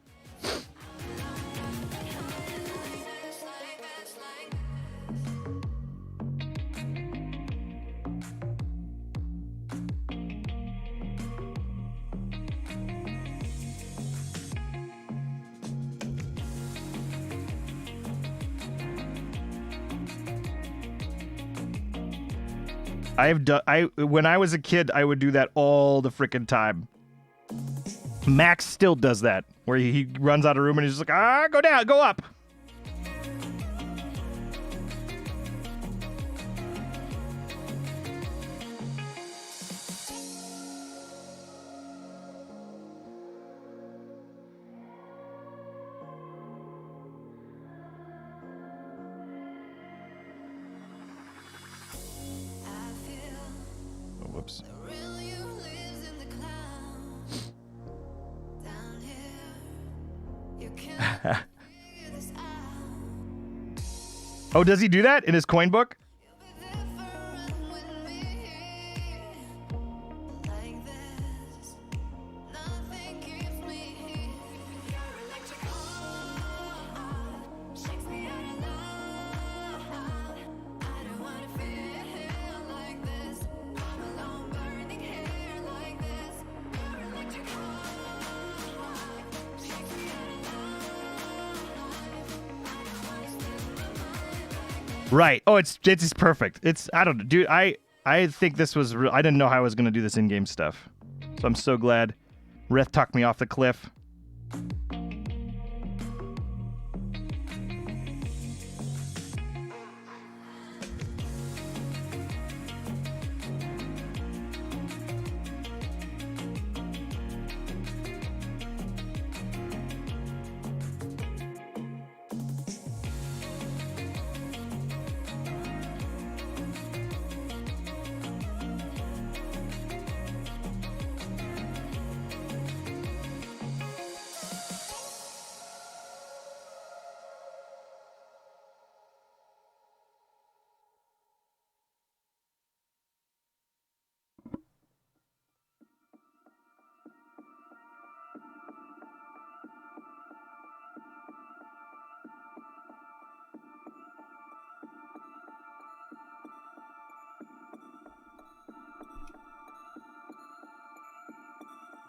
When I was a kid, I would do that all the freaking time. Max still does that, where he runs out of room and he's just like, go down, go up. Whoops. Oh, does he do that in his coin book? Right. Oh, it's just perfect. I don't know, dude. I think this was real. I didn't know how I was gonna do this in-game stuff, so I'm so glad Rith talked me off the cliff.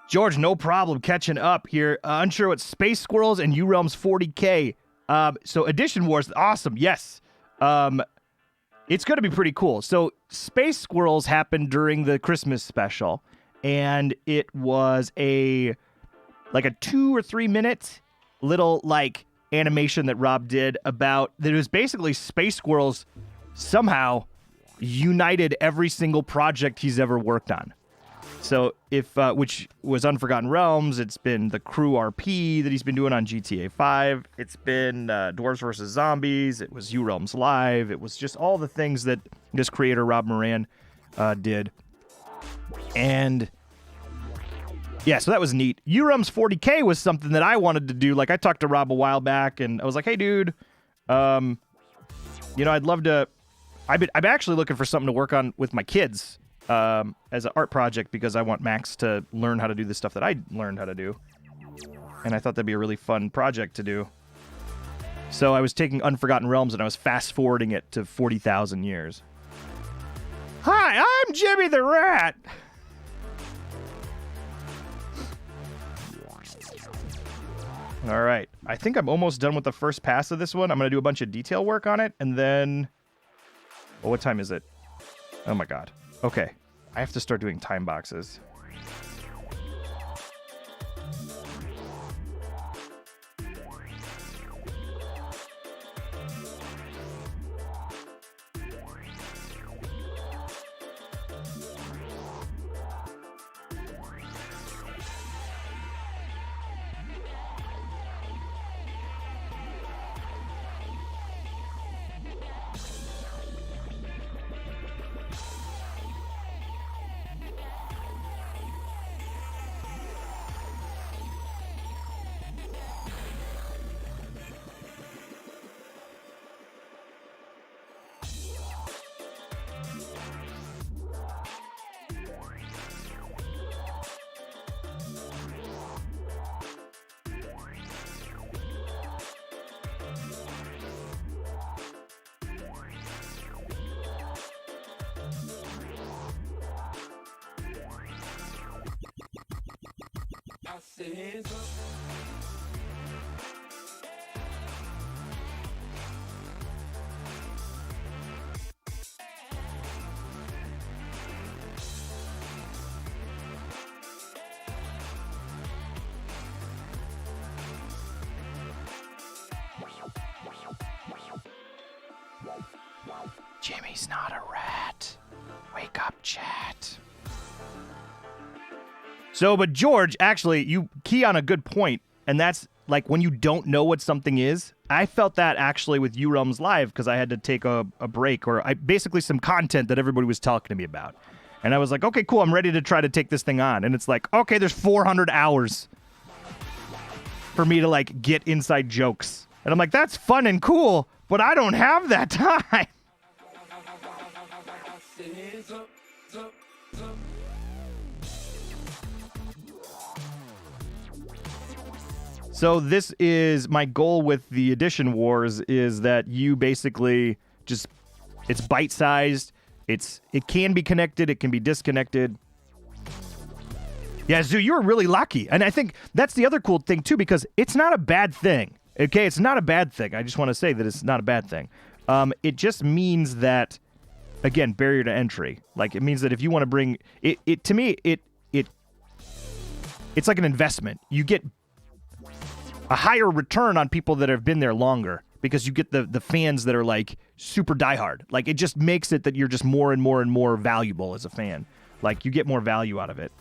George, no problem catching up here. Unsure what Space Squirrels and U-Realms 40K. So Edition Wars, awesome. Yes. It's going to be pretty cool. So Space Squirrels happened during the Christmas special, and it was a 2 or 3 minute little animation that Rob did about that. It was basically Space Squirrels somehow united every single project he's ever worked on. So which was Unforgotten Realms, it's been the Crew RP that he's been doing on GTA 5, it's been Dwarves vs. Zombies, it was U-Realms Live, it was just all the things that this creator, Rob Moran, did. And yeah, so that was neat. U-Realms 40K was something that I wanted to do. I talked to Rob a while back, and I was like, hey, dude, I'd love to... I'm actually looking for something to work on with my kids. As an art project, because I want Max to learn how to do the stuff that I learned how to do. And I thought that'd be a really fun project to do. So I was taking Unforgotten Realms and I was fast-forwarding it to 40,000 years. Hi, I'm Jimmy the Rat! Alright, I think I'm almost done with the first pass of this one. I'm going to do a bunch of detail work on it, and then... Oh, what time is it? Oh my god. Okay, I have to start doing time boxes. Jimmy's not a rat. Wake up, chat. So, but George, actually, you key on a good point, and that's when you don't know what something is. I felt that actually with U-Realms Live because I had to take a break, or basically some content that everybody was talking to me about. And I was like, okay, cool, I'm ready to try to take this thing on. And it's okay, there's 400 hours for me to get inside jokes. And I'm like, that's fun and cool, but I don't have that time. So this is my goal with the Edition Wars, is that you basically just, it's bite-sized, it can be connected, it can be disconnected. Yeah, Zoo, you were really lucky. And I think that's the other cool thing too, because it's not a bad thing. Okay, it's not a bad thing. I just want to say that it's not a bad thing. It just means that, again, barrier to entry. Like, it means that if you want to bring it to me, it's like an investment. You get a higher return on people that have been there longer because you get the fans that are like super diehard. Like, it just makes it that you're just more and more and more valuable as a fan. Like, you get more value out of it.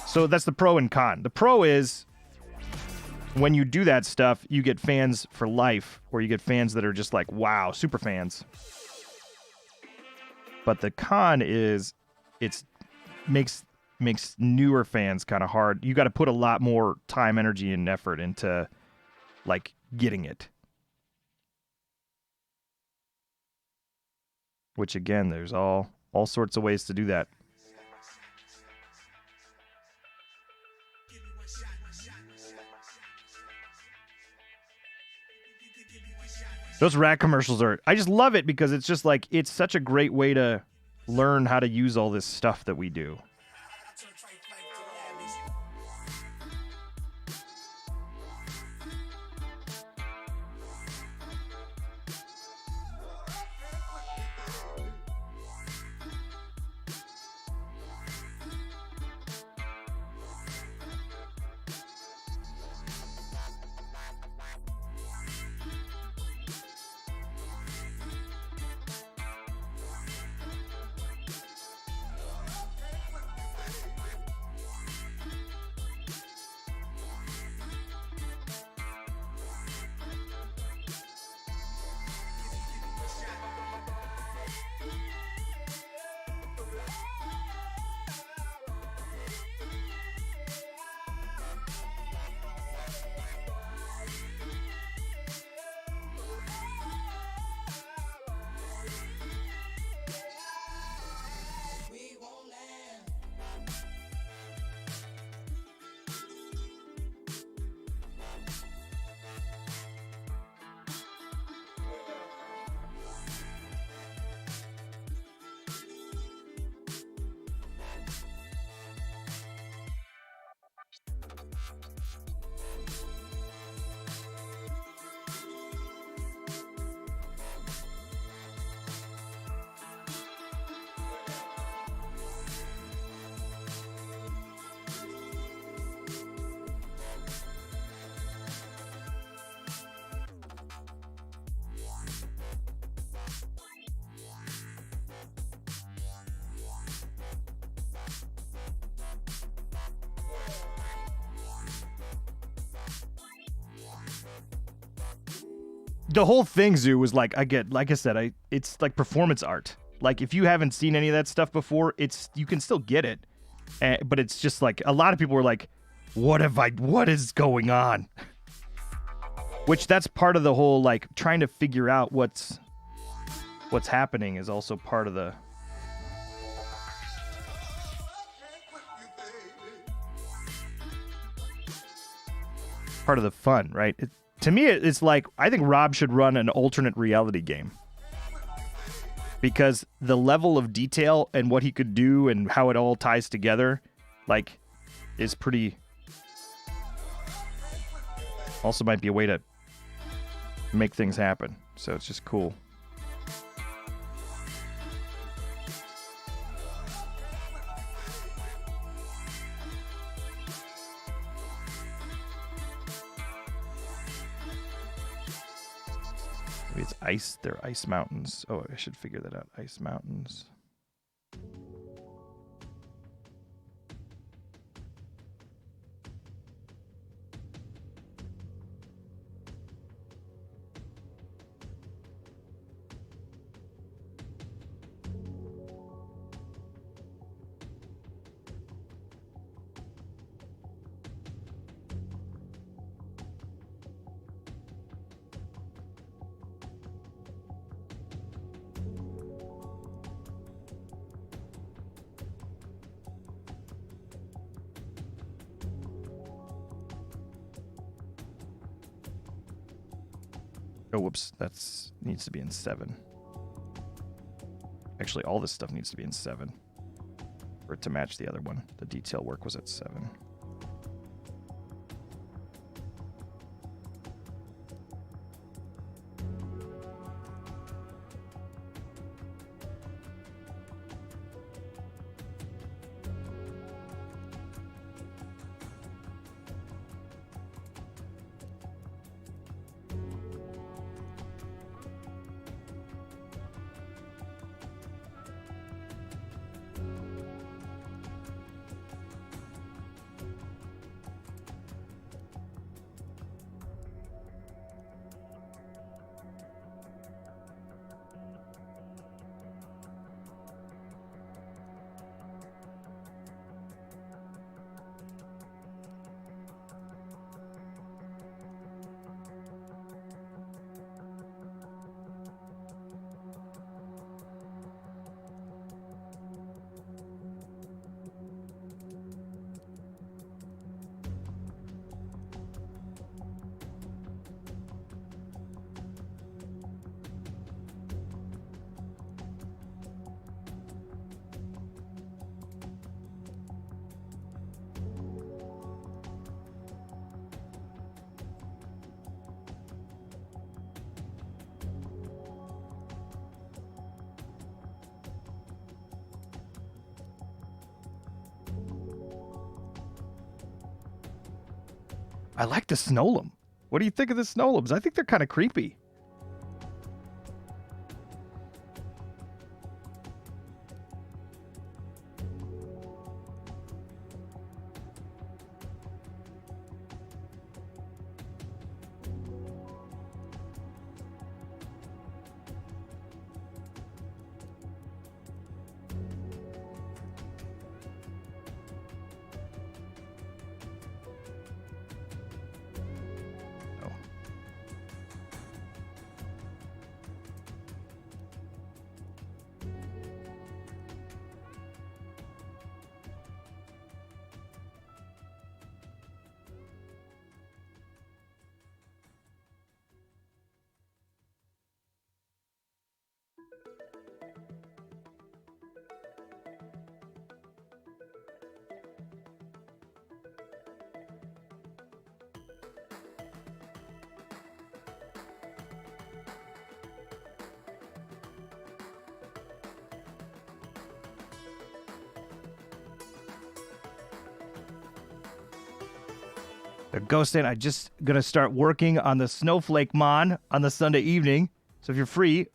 So that's the pro and con. The pro is when you do that stuff, you get fans for life, or you get fans that are just like, wow, super fans. But the con is it's makes newer fans kind of hard. You got to put a lot more time, energy, and effort into like getting it. Which again, there's all sorts of ways to do that. Those rat commercials are, I just love it because it's just like, it's such a great way to learn how to use all this stuff that we do. The whole thing, Zoo, was like, it's like performance art. Like, if you haven't seen any of that stuff before, you can still get it. But it's just like, a lot of people were like, what is going on? Which that's part of the whole, like, trying to figure out what's happening is also part of the fun, right? To me, it's like, I think Rob should run an alternate reality game. Because the level of detail and what he could do and how it all ties together, like, is pretty... Also might be a way to make things happen. So it's just cool. Maybe it's ice. They're ice mountains. Oh, I should figure that out. Ice mountains. Oh, whoops. Needs to be in 7. Actually, all this stuff needs to be in 7 for it to match the other one. The detail work was at 7. I like the Snowlum. What do you think of the Snowlums? I think they're kind of creepy. Ghostin, I just gonna start working on the Snowflake Mon on the Sunday evening. So if you're free,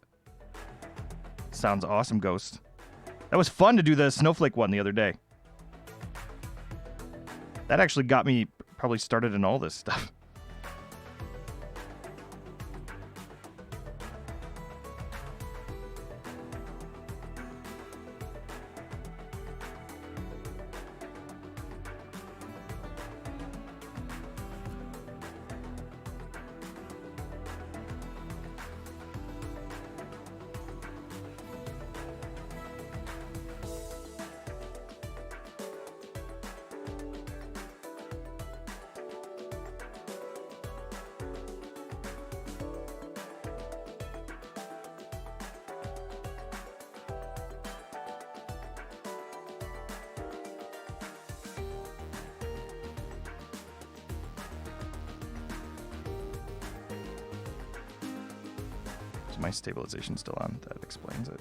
sounds awesome, Ghost. That was fun to do the Snowflake one the other day. That actually got me probably started in all this stuff. My stabilization still on. That explains it.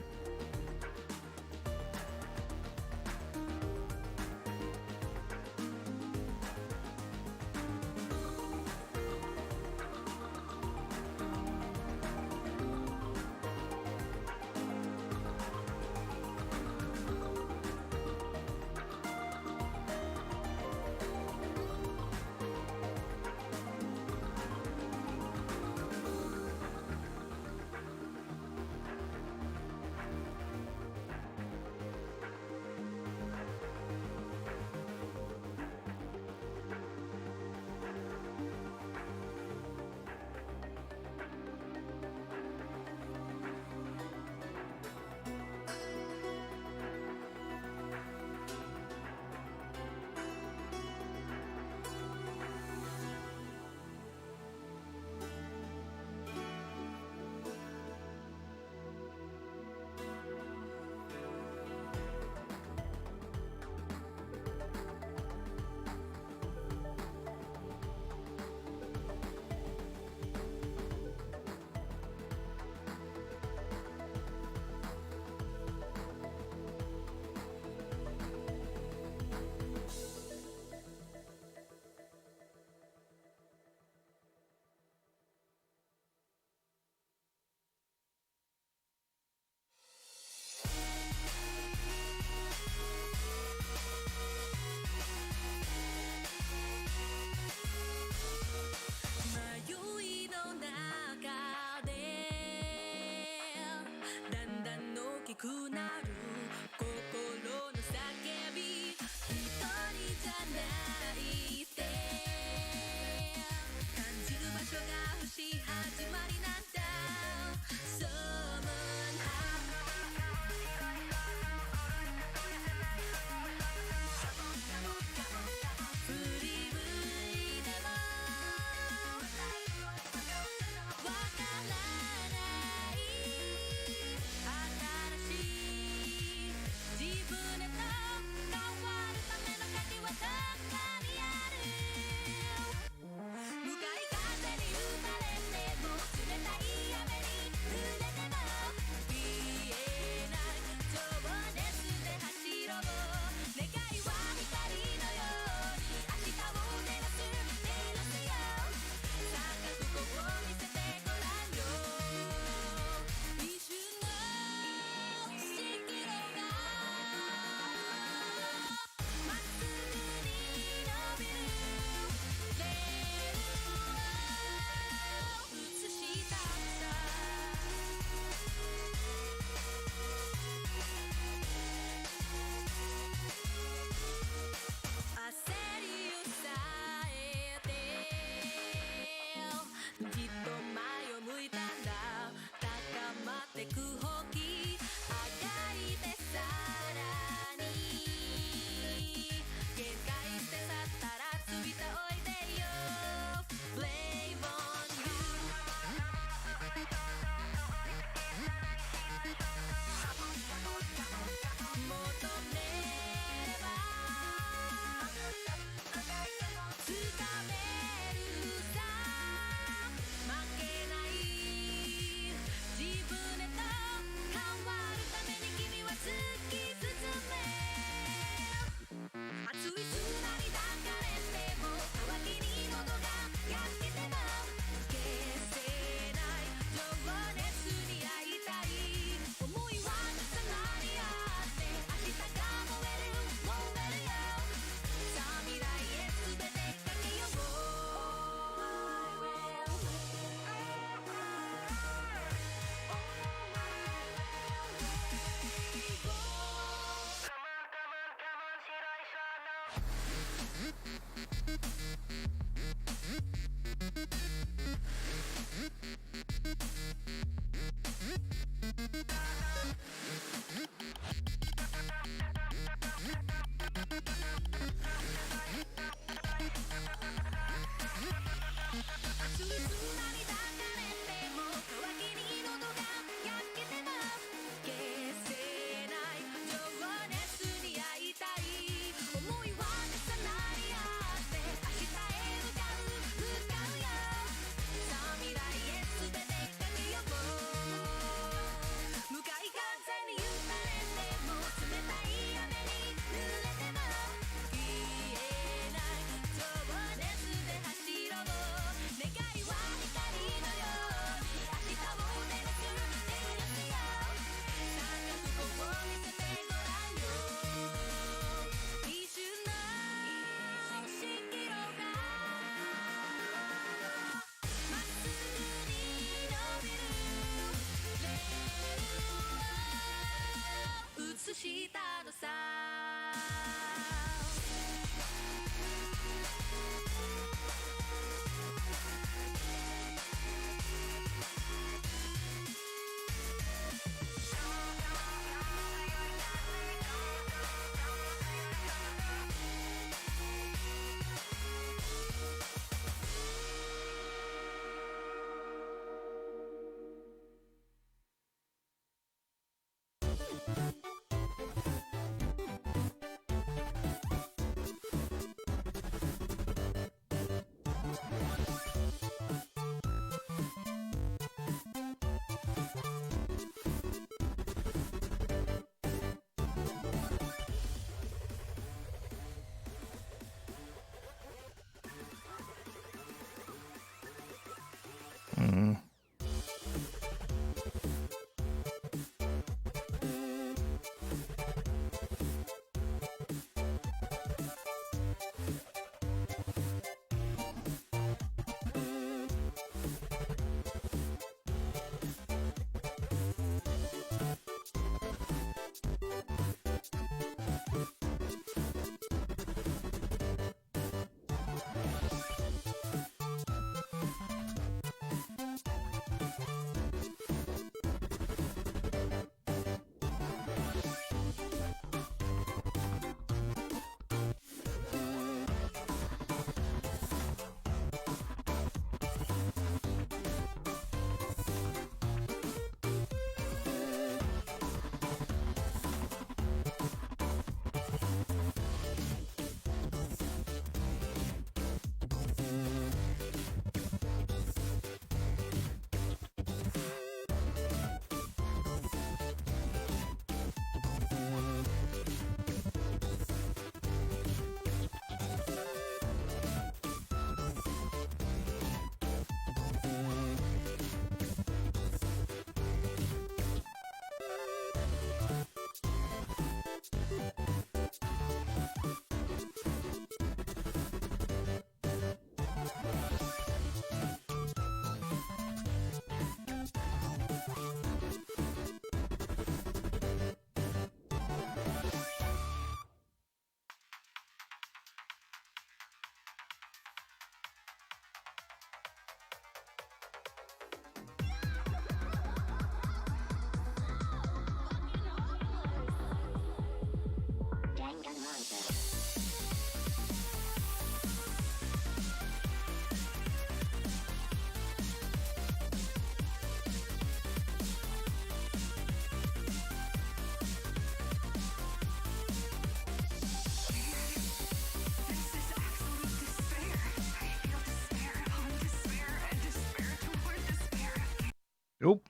Nope.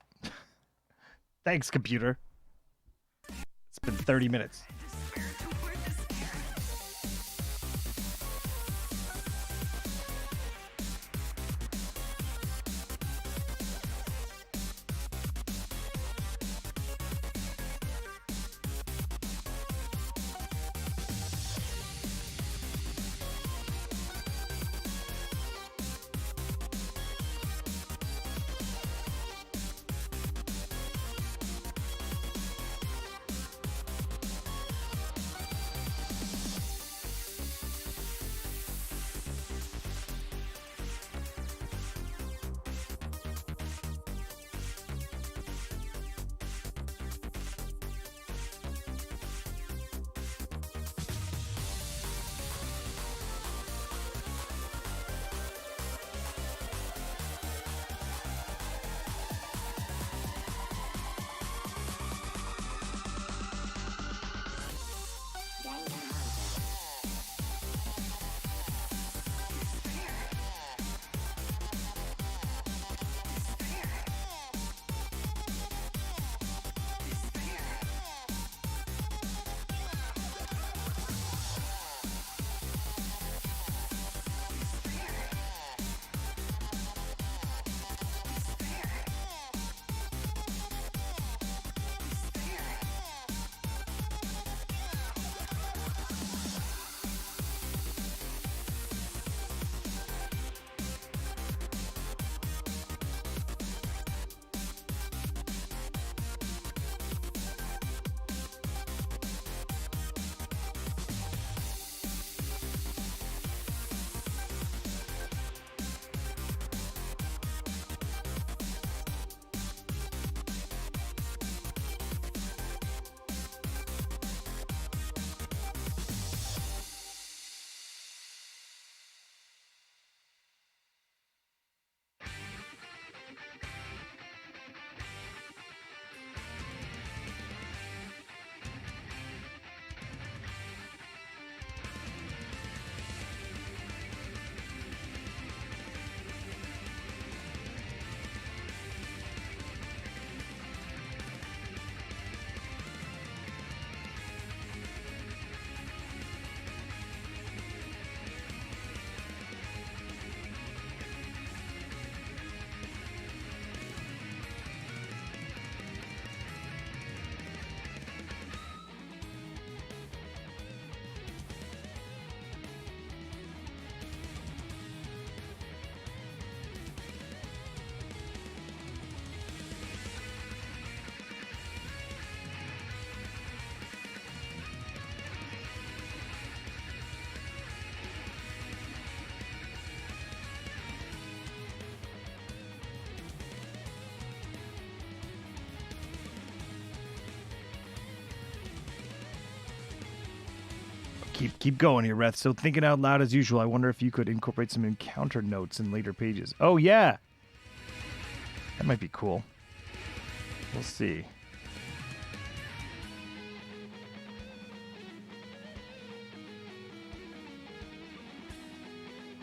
Thanks, computer. It's been 30 minutes. Keep going here, Reth. So thinking out loud as usual, I wonder if you could incorporate some encounter notes in later pages. Oh, yeah. That might be cool. We'll see.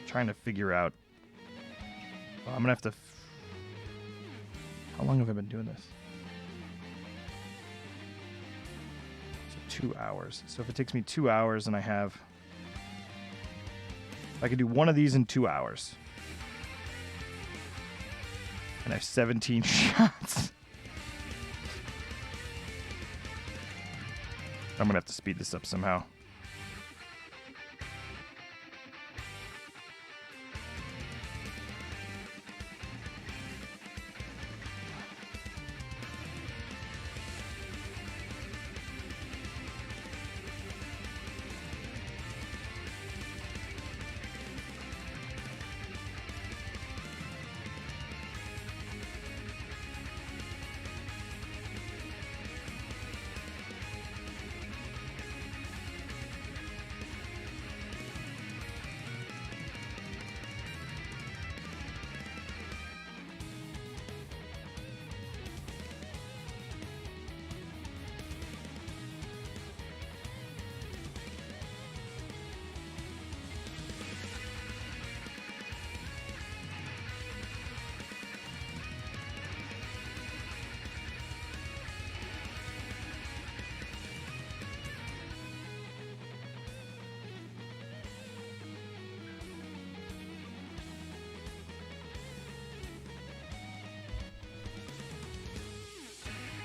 Trying to figure out. Oh, I'm gonna have to. How long have I been doing this? So 2 hours. So if it takes me 2 hours and I have. I could do one of these in 2 hours. And I have 17 shots. I'm gonna have to speed this up somehow.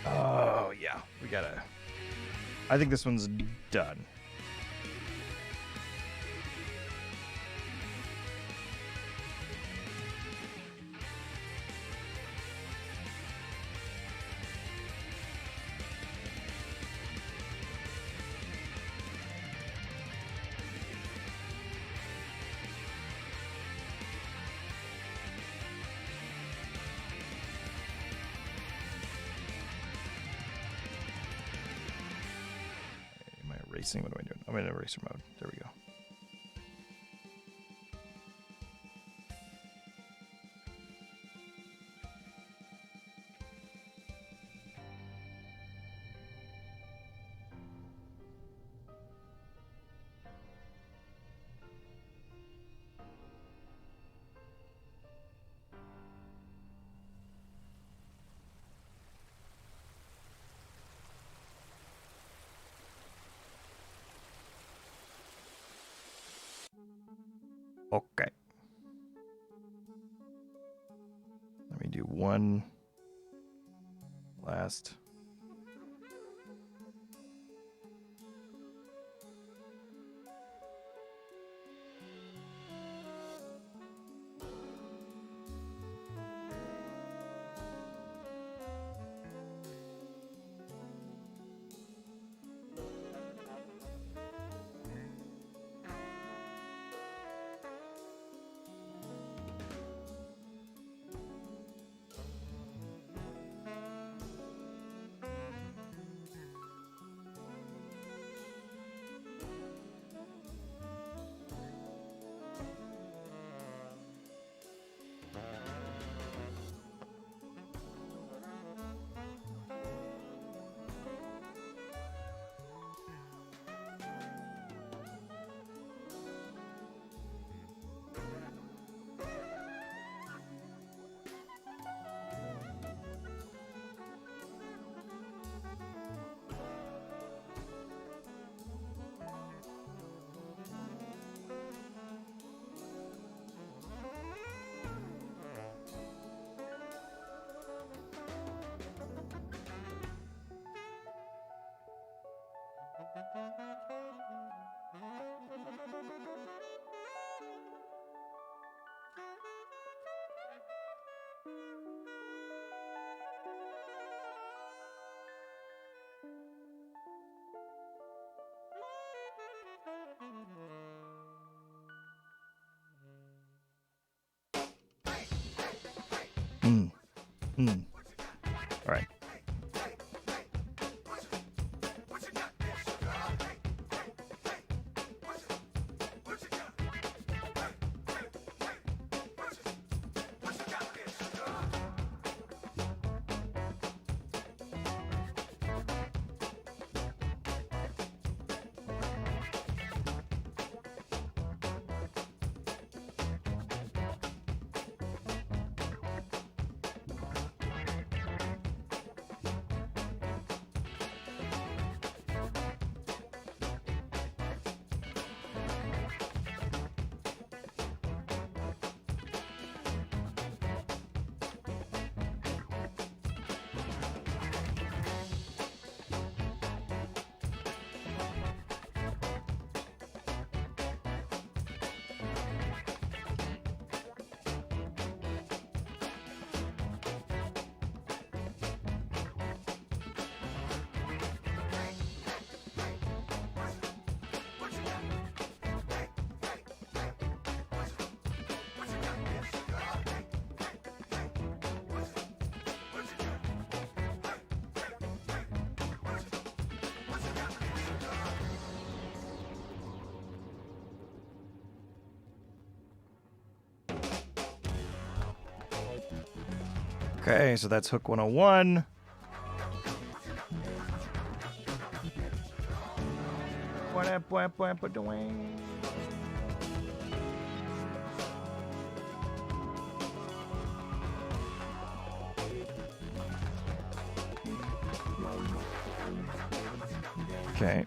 Oh, yeah. We gotta... I think this one's done. Racing. What am I doing? I'm in eraser mode. There we go. Okay. Let me do one last. All right. Okay, so that's hook 101. Okay.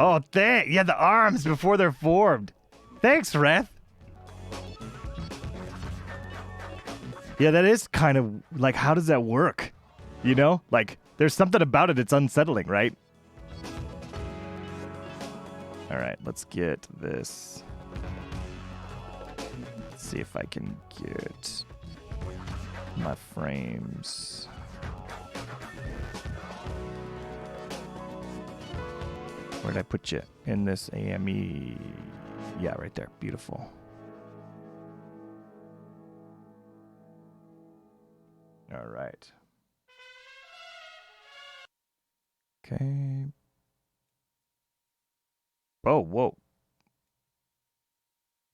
Oh, yeah, the arms before they're formed. Thanks, Reth. Yeah, that is kind of like, how does that work? You know, like there's something about it. It's unsettling, right? All right, let's get this. Let's see if I can get my frames. Where did I put you? In this AME. Yeah, right there. Beautiful. All right. Okay. Oh, whoa.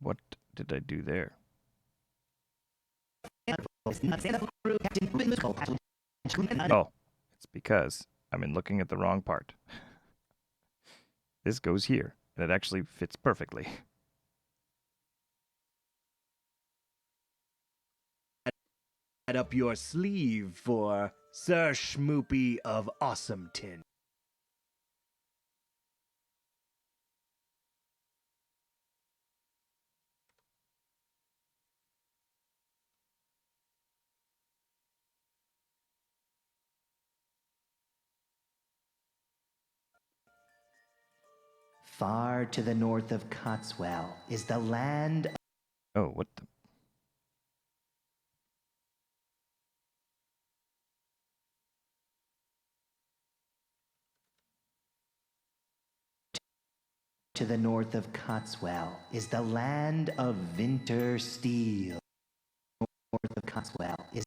What did I do there? Oh, it's because I'm looking at the wrong part. This goes here, and it actually fits perfectly. Add up your sleeve for Sir Schmoopy of Awesometon. Far to the north of Cotswell is the land. Oh, what the? To the north of Cotswell is the land of Winter Steel. North of Cotswell is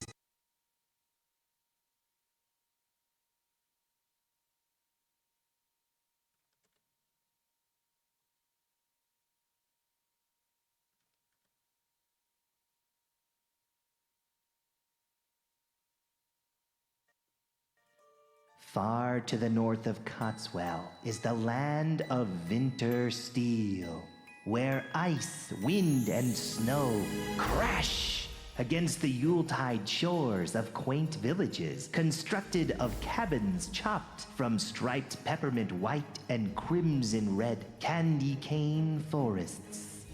far to the north of Cotswell is the land of Winter Steel, where ice, wind, and snow crash against the Yuletide shores of quaint villages constructed of cabins chopped from striped peppermint white and crimson red candy cane forests.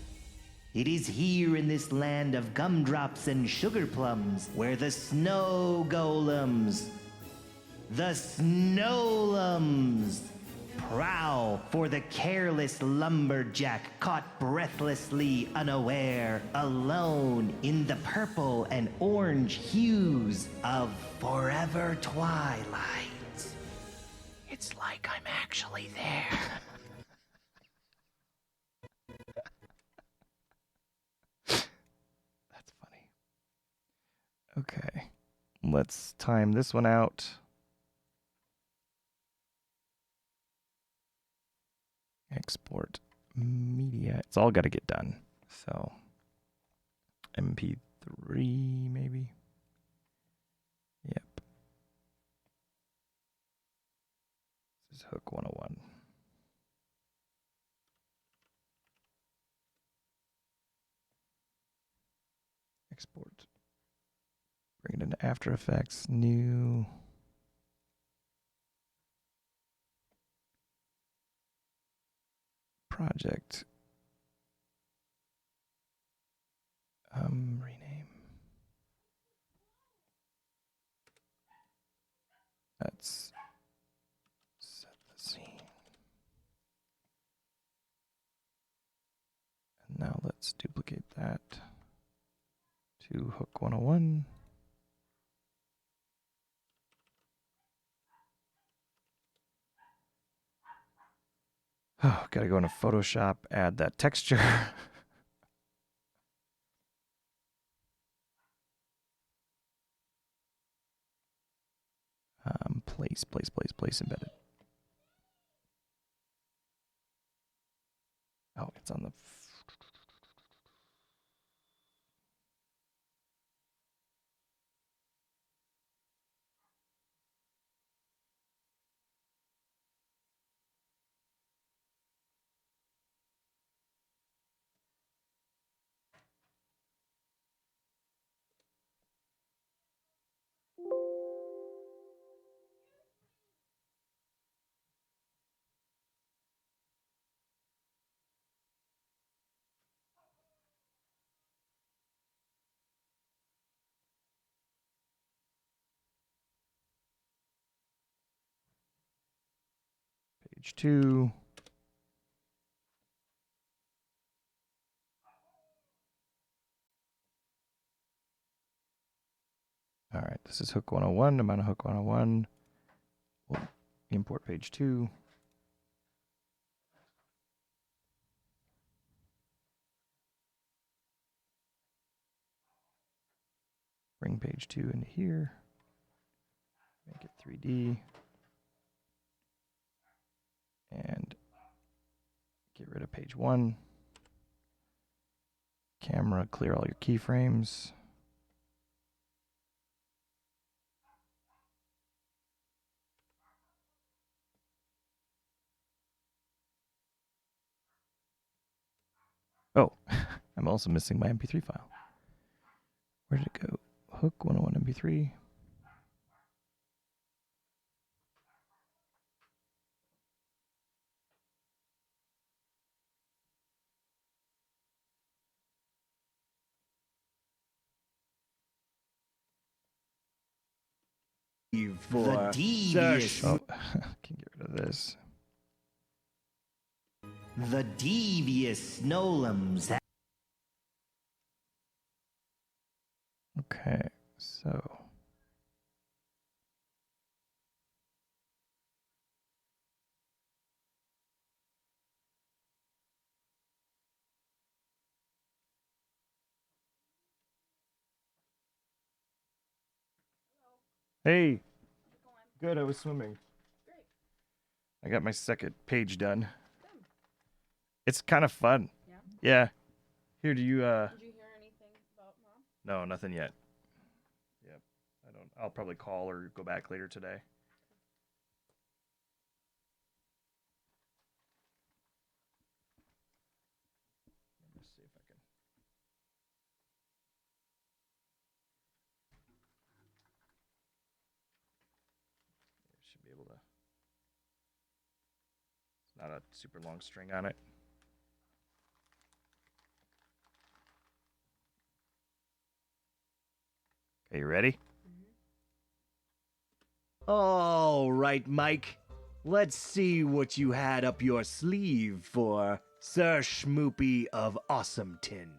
It is here in this land of gumdrops and sugar plums where the snow golems, the Snowlums, prowl for the careless lumberjack caught breathlessly unaware, alone in the purple and orange hues of forever twilight. It's like I'm actually there. That's funny. Okay. Let's time this one out. Export media. It's all got to get done. So, MP3 maybe. Yep. This is hook 101. Export. Bring it into After Effects. New. Project. Rename. Let's set the scene. And now let's duplicate that to hook 101. Oh, gotta go into Photoshop, add that texture. Place embedded. Oh, it's on the. Page 2. All right, this is hook 101. I'm on a hook 101. We'll import page 2. Bring page 2 into here. Make it 3D. And get rid of page 1. Camera, clear all your keyframes. Oh, I'm also missing my MP3 file. Where did it go? Hook 101 MP3. The devious, Oh, can get rid of this. the devious Snolums. Okay, so. Hey. Good, I was swimming. Great. I got my second page done. It's kind of fun. Yeah? Yeah. Here, do you, Did you hear anything about Mom? No, nothing yet. Yep. I'll probably call or go back later today. Let me see if I can. Should be able to. It's not a super long string on it. Okay, you ready? All right, Mike. Let's see what you had up your sleeve for Sir Schmoopy of Awesometon.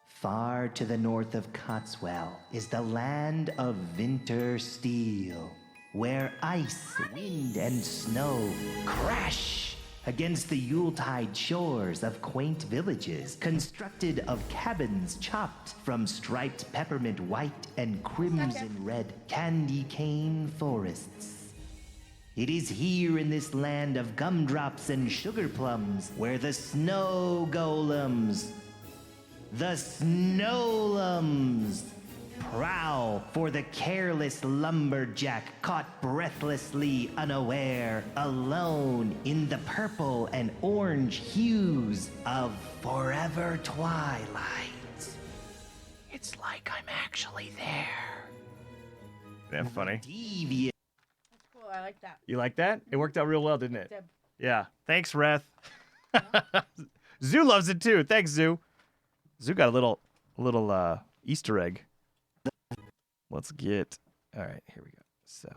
Far to the north of Cotswell is the land of winter steel, where ice, wind, and snow crash against the Yuletide shores of quaint villages constructed of cabins chopped from striped peppermint white and crimson red candy cane forests. It is here in this land of gumdrops and sugar plums where the snow golems, the Snolums, prowl for the careless lumberjack caught breathlessly unaware, alone in the purple and orange hues of forever twilight. It's like I'm actually there. Yeah, funny. Devious. That's cool. I like that. You like that? It worked out real well, didn't it? Deb. Yeah. Thanks, Reth. Zoo loves it too. Thanks, Zoo. Zoo got a little Easter egg. Let's get. All right, here we go. So.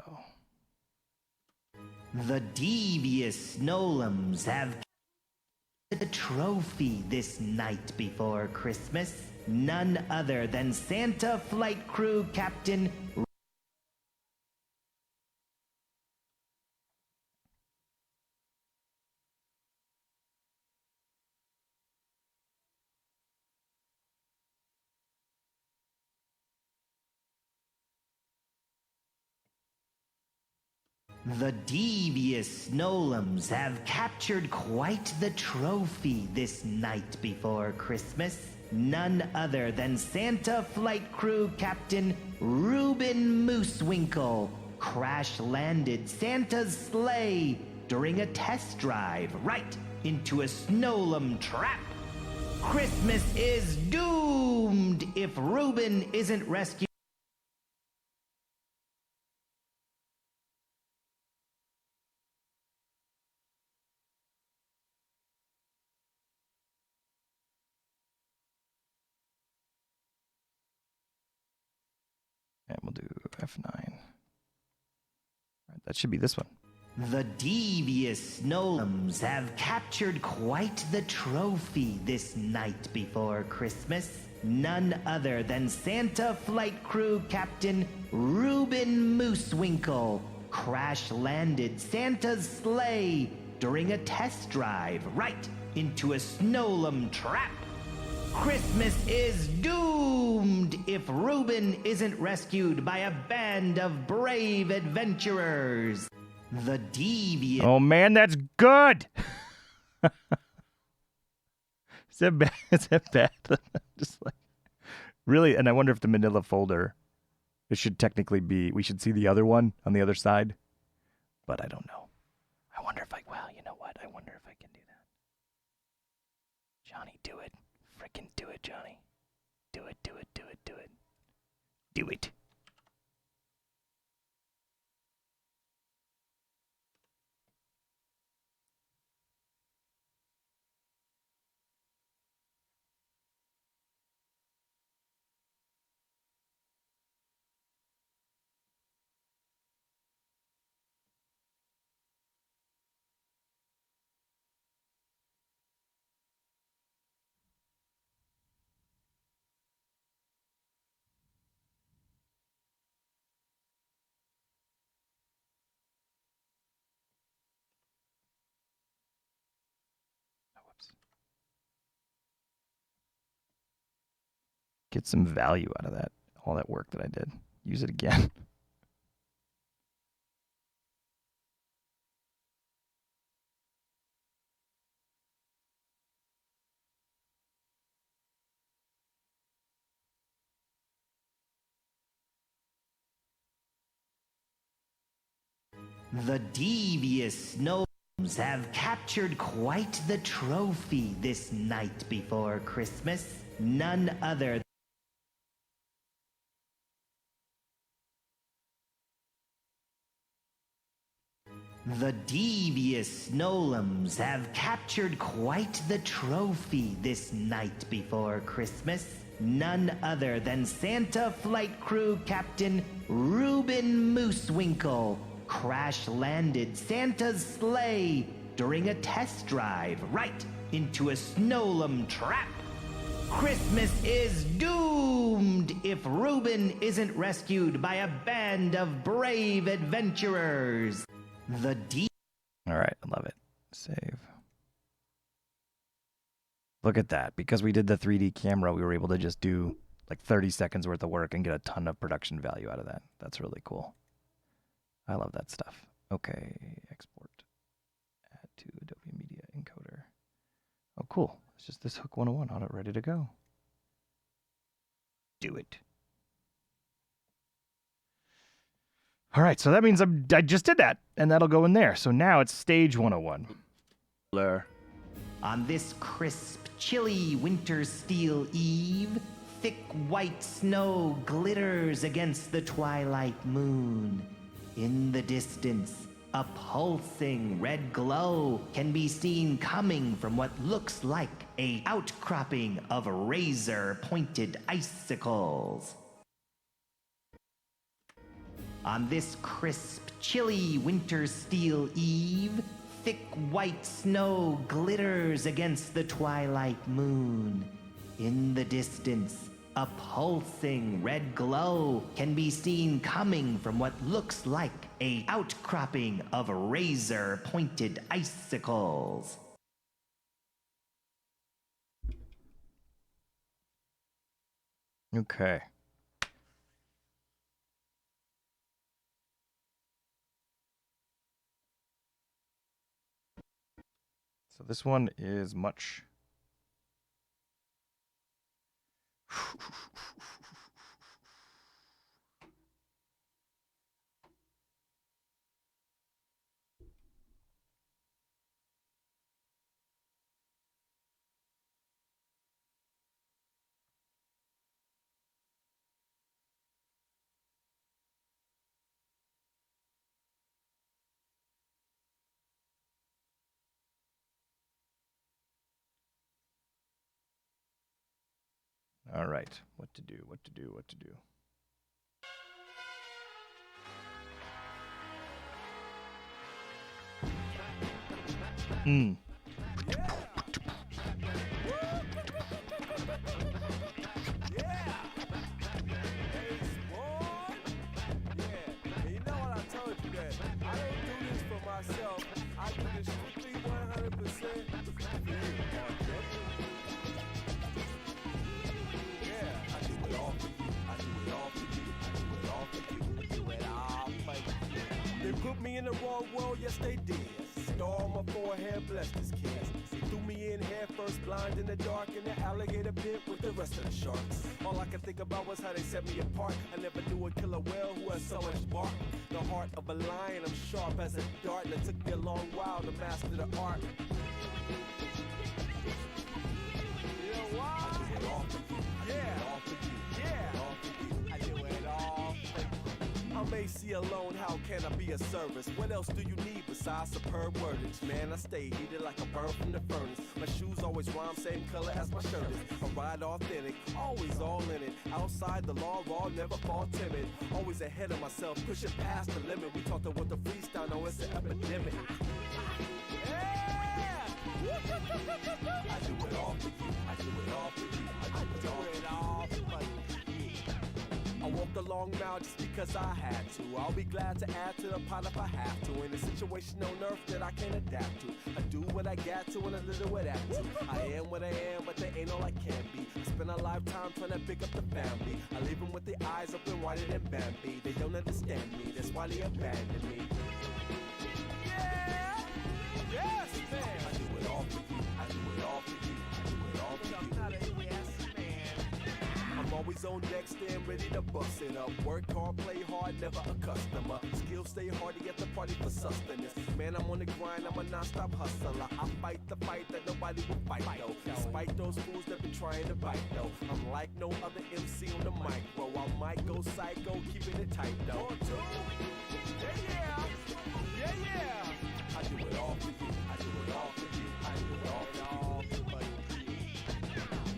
The devious Snolums have a trophy this night before Christmas. None other than Santa Flight Crew Captain The devious Snowlums have captured quite the trophy this night before Christmas. None other than Santa Flight Crew Captain Reuben Moosewinkle crash-landed Santa's sleigh during a test drive right into a Snowlum trap. Christmas is doomed if Reuben isn't rescued. And we'll do F9. All right, that should be this one. The devious Snowlums have captured quite the trophy this night before Christmas. None other than Santa Flight Crew Captain Reuben Moosewinkle crash-landed Santa's sleigh during a test drive right into a Snowlum trap. Christmas is doomed if Reuben isn't rescued by a band of brave adventurers. The devious... Oh man, that's good. Is that bad? Is that bad? Just like really, and I wonder if the manila folder, it should technically be. We should see the other one on the other side, but I don't know. I wonder if I. Well, you know what? I wonder if I can do that. Johnny, do it. Frickin' do it, Johnny. Do it. Do it. Do it. Do it. Do it. Oh, whoops. Get some value out of that. All that work that I did. Use it again. The devious Snowlums have captured quite the trophy this night before Christmas. None other. The devious Snowlums have captured quite the trophy this night before Christmas. None other than Santa Flight Crew Captain Reuben Moosewinkle crash-landed Santa's sleigh during a test drive right into a Snowlum trap. Christmas is doomed if Reuben isn't rescued by a band of brave adventurers. The All right, I love it. Save. Look at that. Because we did the 3D camera, we were able to just do like 30 seconds worth of work and get a ton of production value out of that. That's really cool. I love that stuff. Okay, export. Add to Adobe Media Encoder. Oh, cool. It's just this Hook 101 on it, ready to go. Do it. All right, so that means I just did that, and that'll go in there. So now it's stage 101. On this crisp, chilly winter steel eve, thick white snow glitters against the twilight moon. In the distance, a pulsing red glow can be seen coming from what looks like an outcropping of razor-pointed icicles. On this crisp, chilly winter steel eve, thick white snow glitters against the twilight moon. In the distance, a pulsing red glow can be seen coming from what looks like an outcropping of razor-pointed icicles. Okay. So this one is much. All right, what to do, what to do, what to do. Hmm. They put me in the wrong world, yes they did. Star on my forehead, blessed as kids. They threw me in head first, blind in the dark, in the alligator pit with the rest of the sharks. All I could think about was how they set me apart. I never knew a killer whale who had so much bark. The heart of a lion, I'm sharp as a dart, and it took me a long while to master the art. You know why? I do it all for you. Yeah. All for you. Yeah. I do it all for you. I'm AC alone, how can I be a service? What else do you need besides superb wordage? Man, I stay heated like a bird from the furnace. My shoes always rhyme, same color as my shirt is. I ride authentic, always all in it. Outside the law, raw, never fall timid. Always ahead of myself, pushing past the limit. We talked about the freestyle, now it's an epidemic. Yeah! I do it all for you, I do it all for you, I do it all for you. I walked a long mile just because I had to. I'll be glad to add to the pot if I have to. In a situation on earth that I can adapt to. I do what I got to and a little what I do. I am what I am, but they ain't all I can be. I spend a lifetime trying to pick up the family. I leave them with their eyes open wider than Bambi. They don't understand me, that's why they abandon me. Yeah! Yes, man! I do it all for you, I do it all for you, I do it all for you. I'm not a yes man. I'm always on deck, stand ready to bust it up. Work hard, play hard, never a customer. Skills stay hard to get the party for sustenance. Man, I'm on the grind, I'm a non-stop hustler. I fight the fight that nobody will fight though. Despite those fools that be trying to bite though. I'm like no other MC on the micro. I might go psycho, keeping it tight though. Yeah, yeah, yeah, yeah. I do it all for you, I do it all for you, I do it all for you.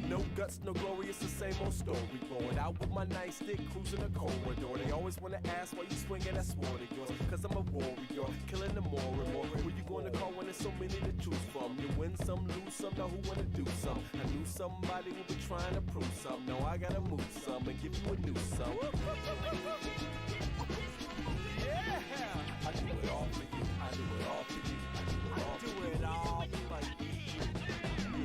No guts, no glory, it's the same old story. Going out with my nightstick, cruising the corridor. They always wanna ask why you swinging that sword of yours. Cause I'm a warrior, killing them more and more. Who you gonna call when there's so many to choose from? You win some, lose some, now who wanna do some? I knew somebody would be trying to prove some. No, I gotta move some and give you a new some. Yeah! I do it all for you, I do it all for you, I do it all for you.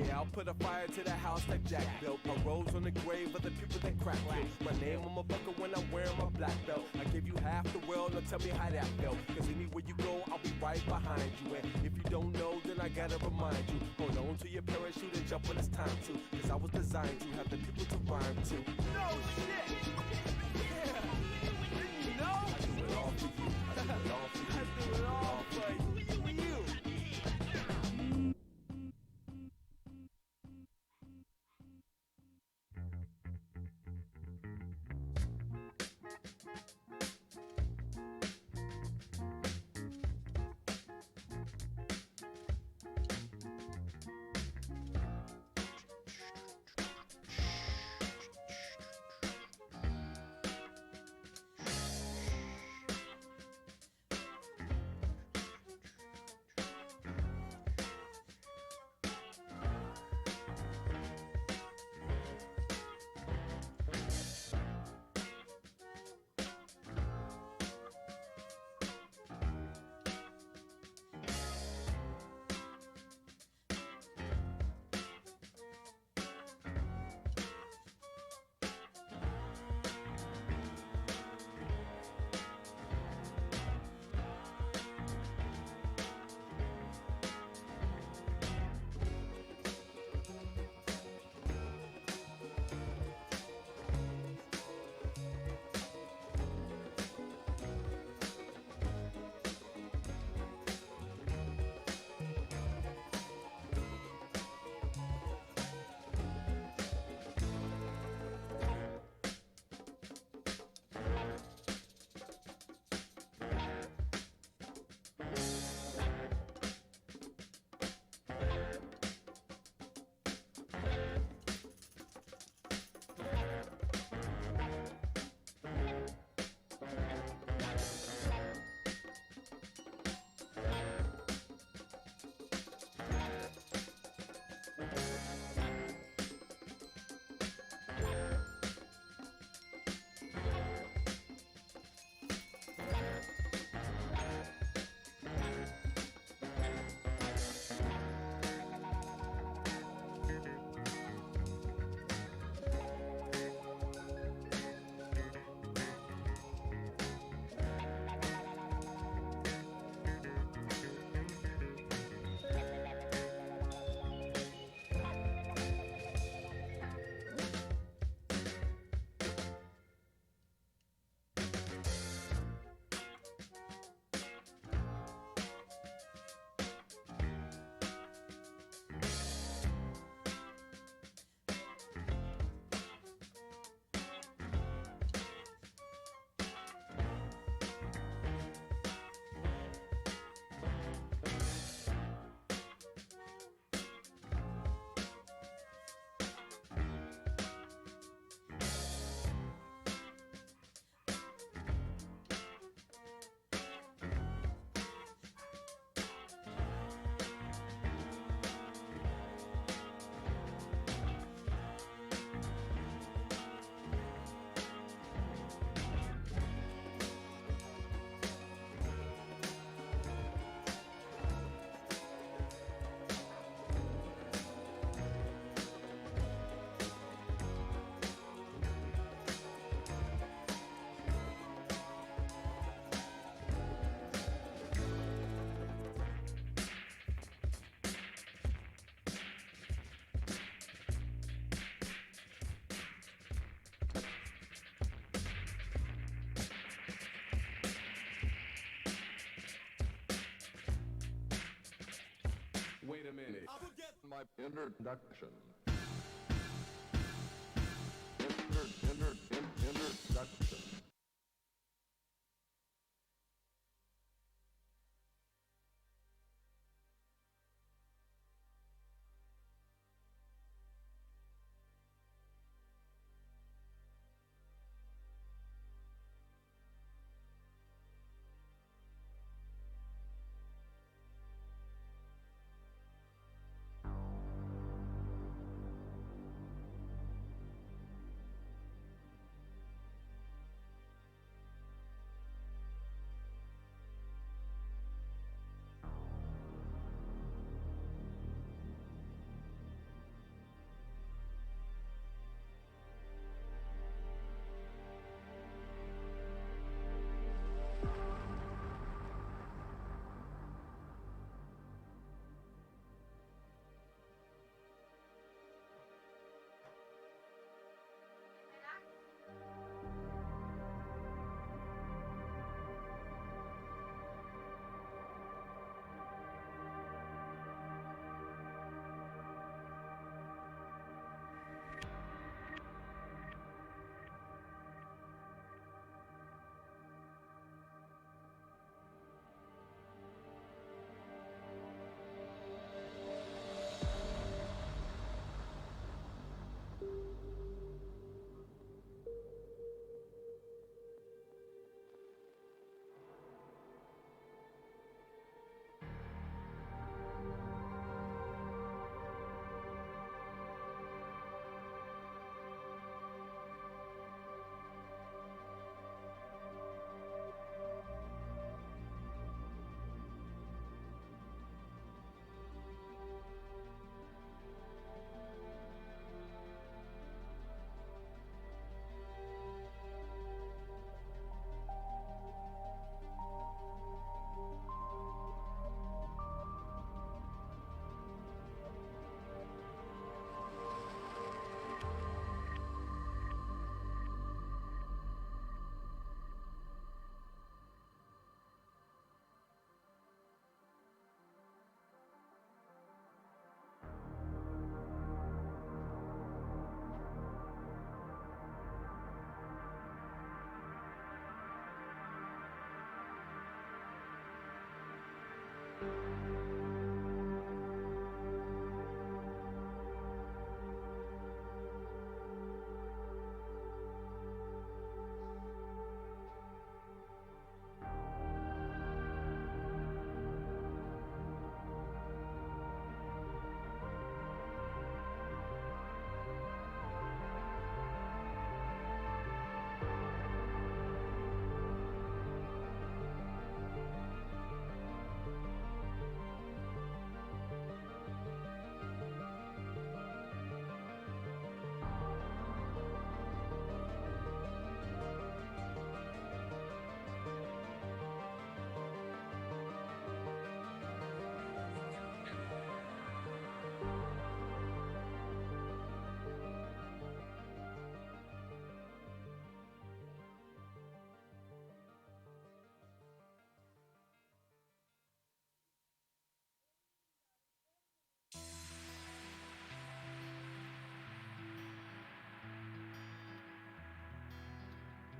Yeah, I'll put a fire to the house that Jack built. My rose on the grave of the people that crack killed. My name on my bucket when I'm wearing my black belt. I give you half the world, now tell me how that felt. Cause anywhere you go, I'll be right behind you. And if you don't know, then I gotta remind you. Hold on to your parachute and jump when it's time to. Cause I was designed to have the people to rhyme to. No shit! Yeah! Didn't you know? I do it all for you. I do it all for you. I do it all for you. Introduction. Introduction.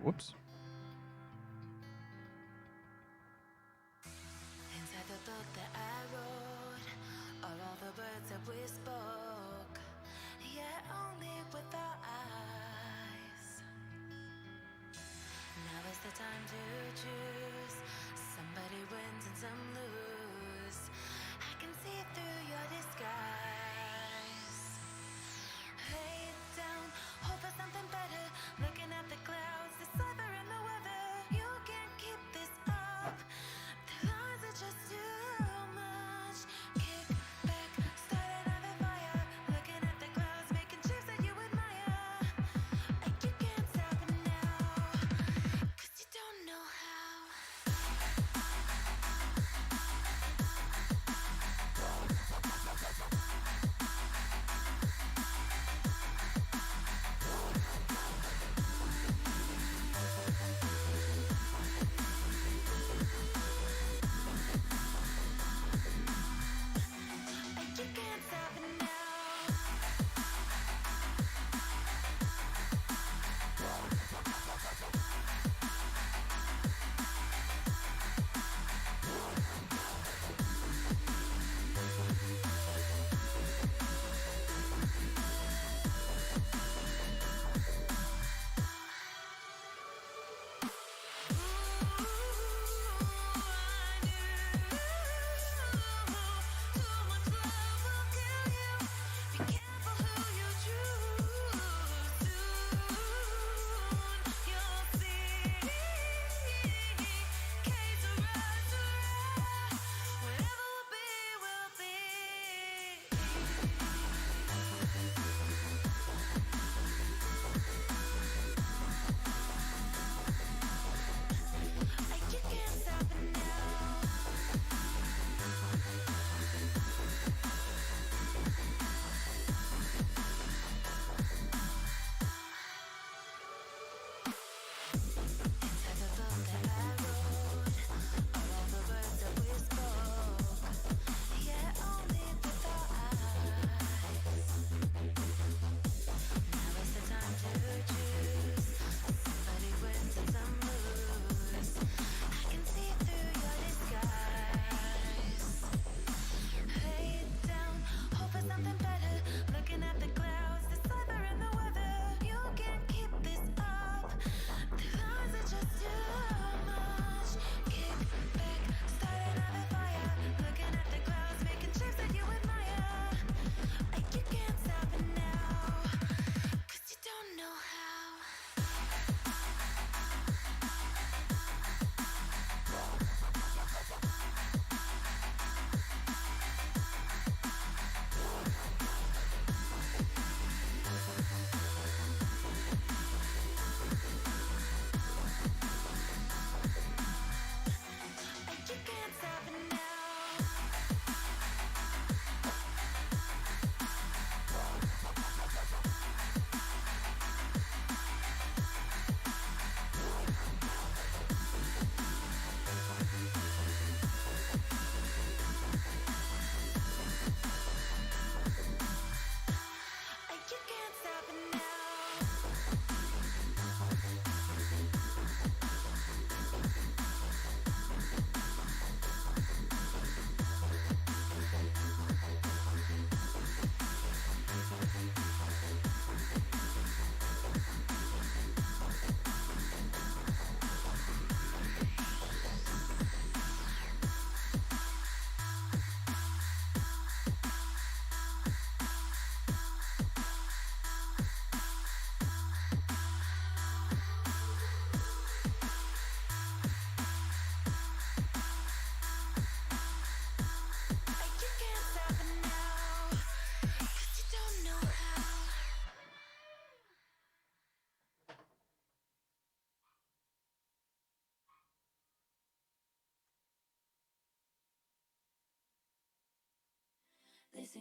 Whoops. Inside the book that I wrote are all the words that we spoke, yet only with our eyes. Now is the time to choose. Somebody wins and some lose. I can see through your disguise. Lay down, hope for something better. Looking at the clouds, deciphering the weather. You can't keep this up. The lies are just too much. Kick back, start another fire. Looking at the clouds, making shapes that you admire. And you can't stop it now, 'cause you don't know how.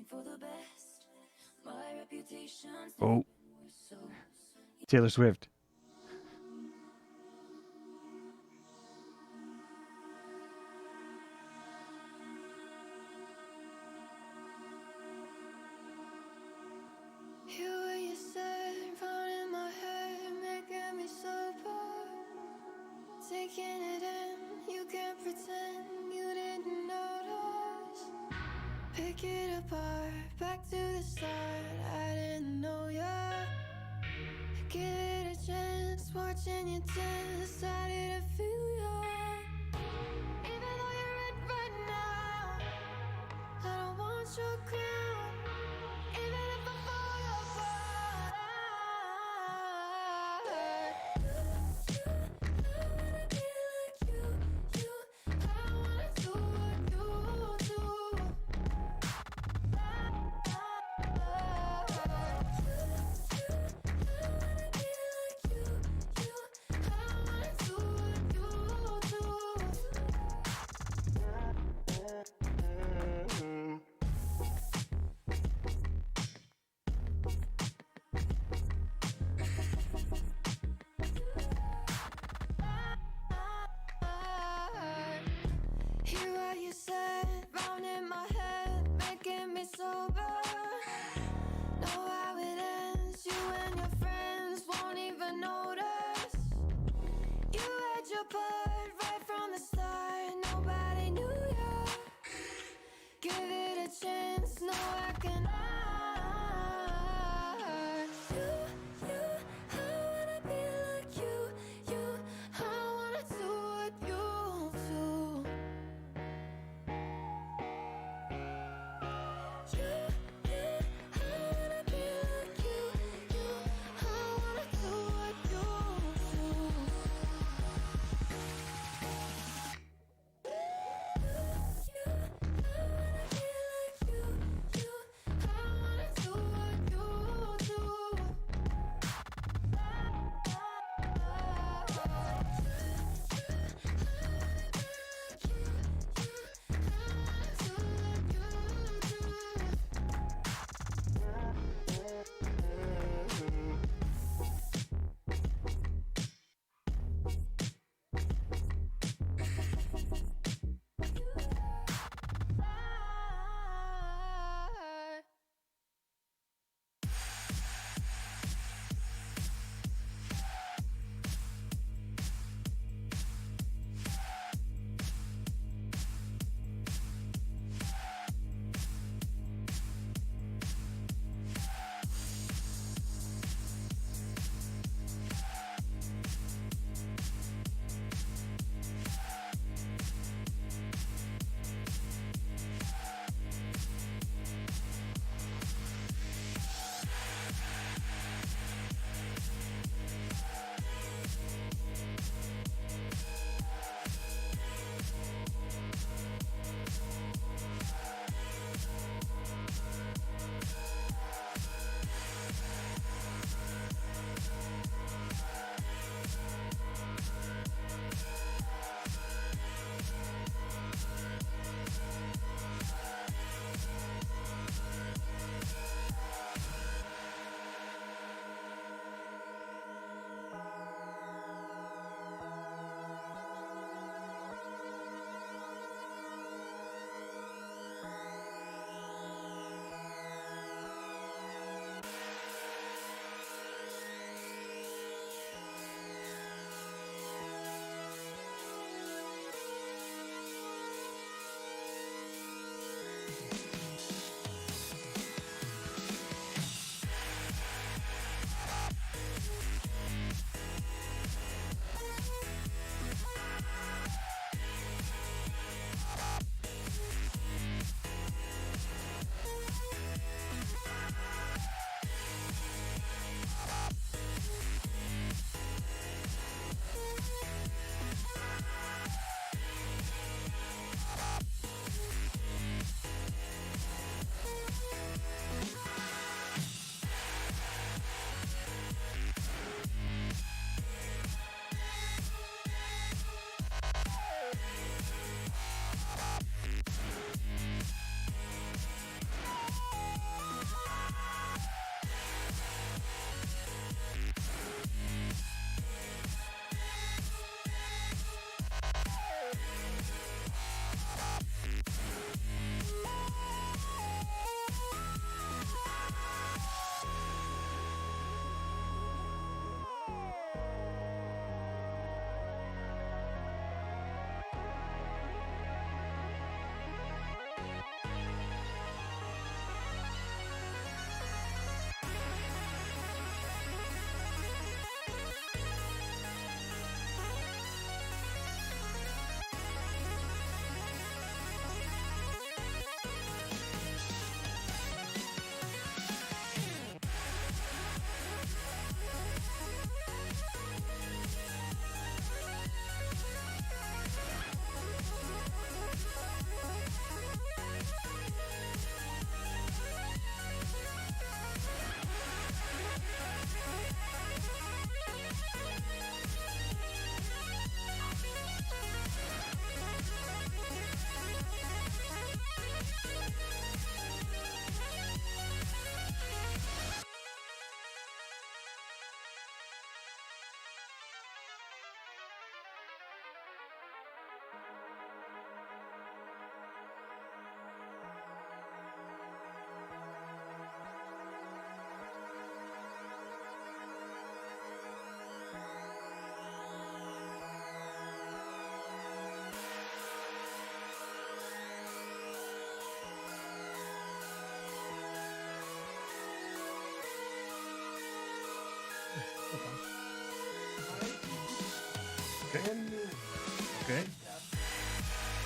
for the best. My reputation's Oh, Taylor Swift. Hear what you said, round in my head, making me sober. Taking it in, you can't pretend you didn't notice. Pick it apart, back to the start. I didn't know ya. Give it a chance, watching you dance. Started to feel ya. Even though you're red right now, I don't want your crown. Even if I fall apart, I wanna be like you. I wanna do what you do. I wanna be like you. I wanna do what you do. Hear what you said, round in my head, making me sober. Know how it ends, you and your friends won't even notice. You had your part right from the start, nobody knew ya. Give it a chance, no I can I wanna be like you. I wanna do what you do. I wanna be like you. I wanna do what you do.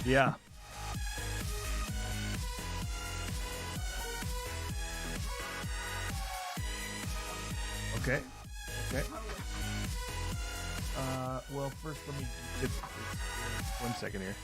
Yeah. Okay. Okay. Well, first let me just 1 second here.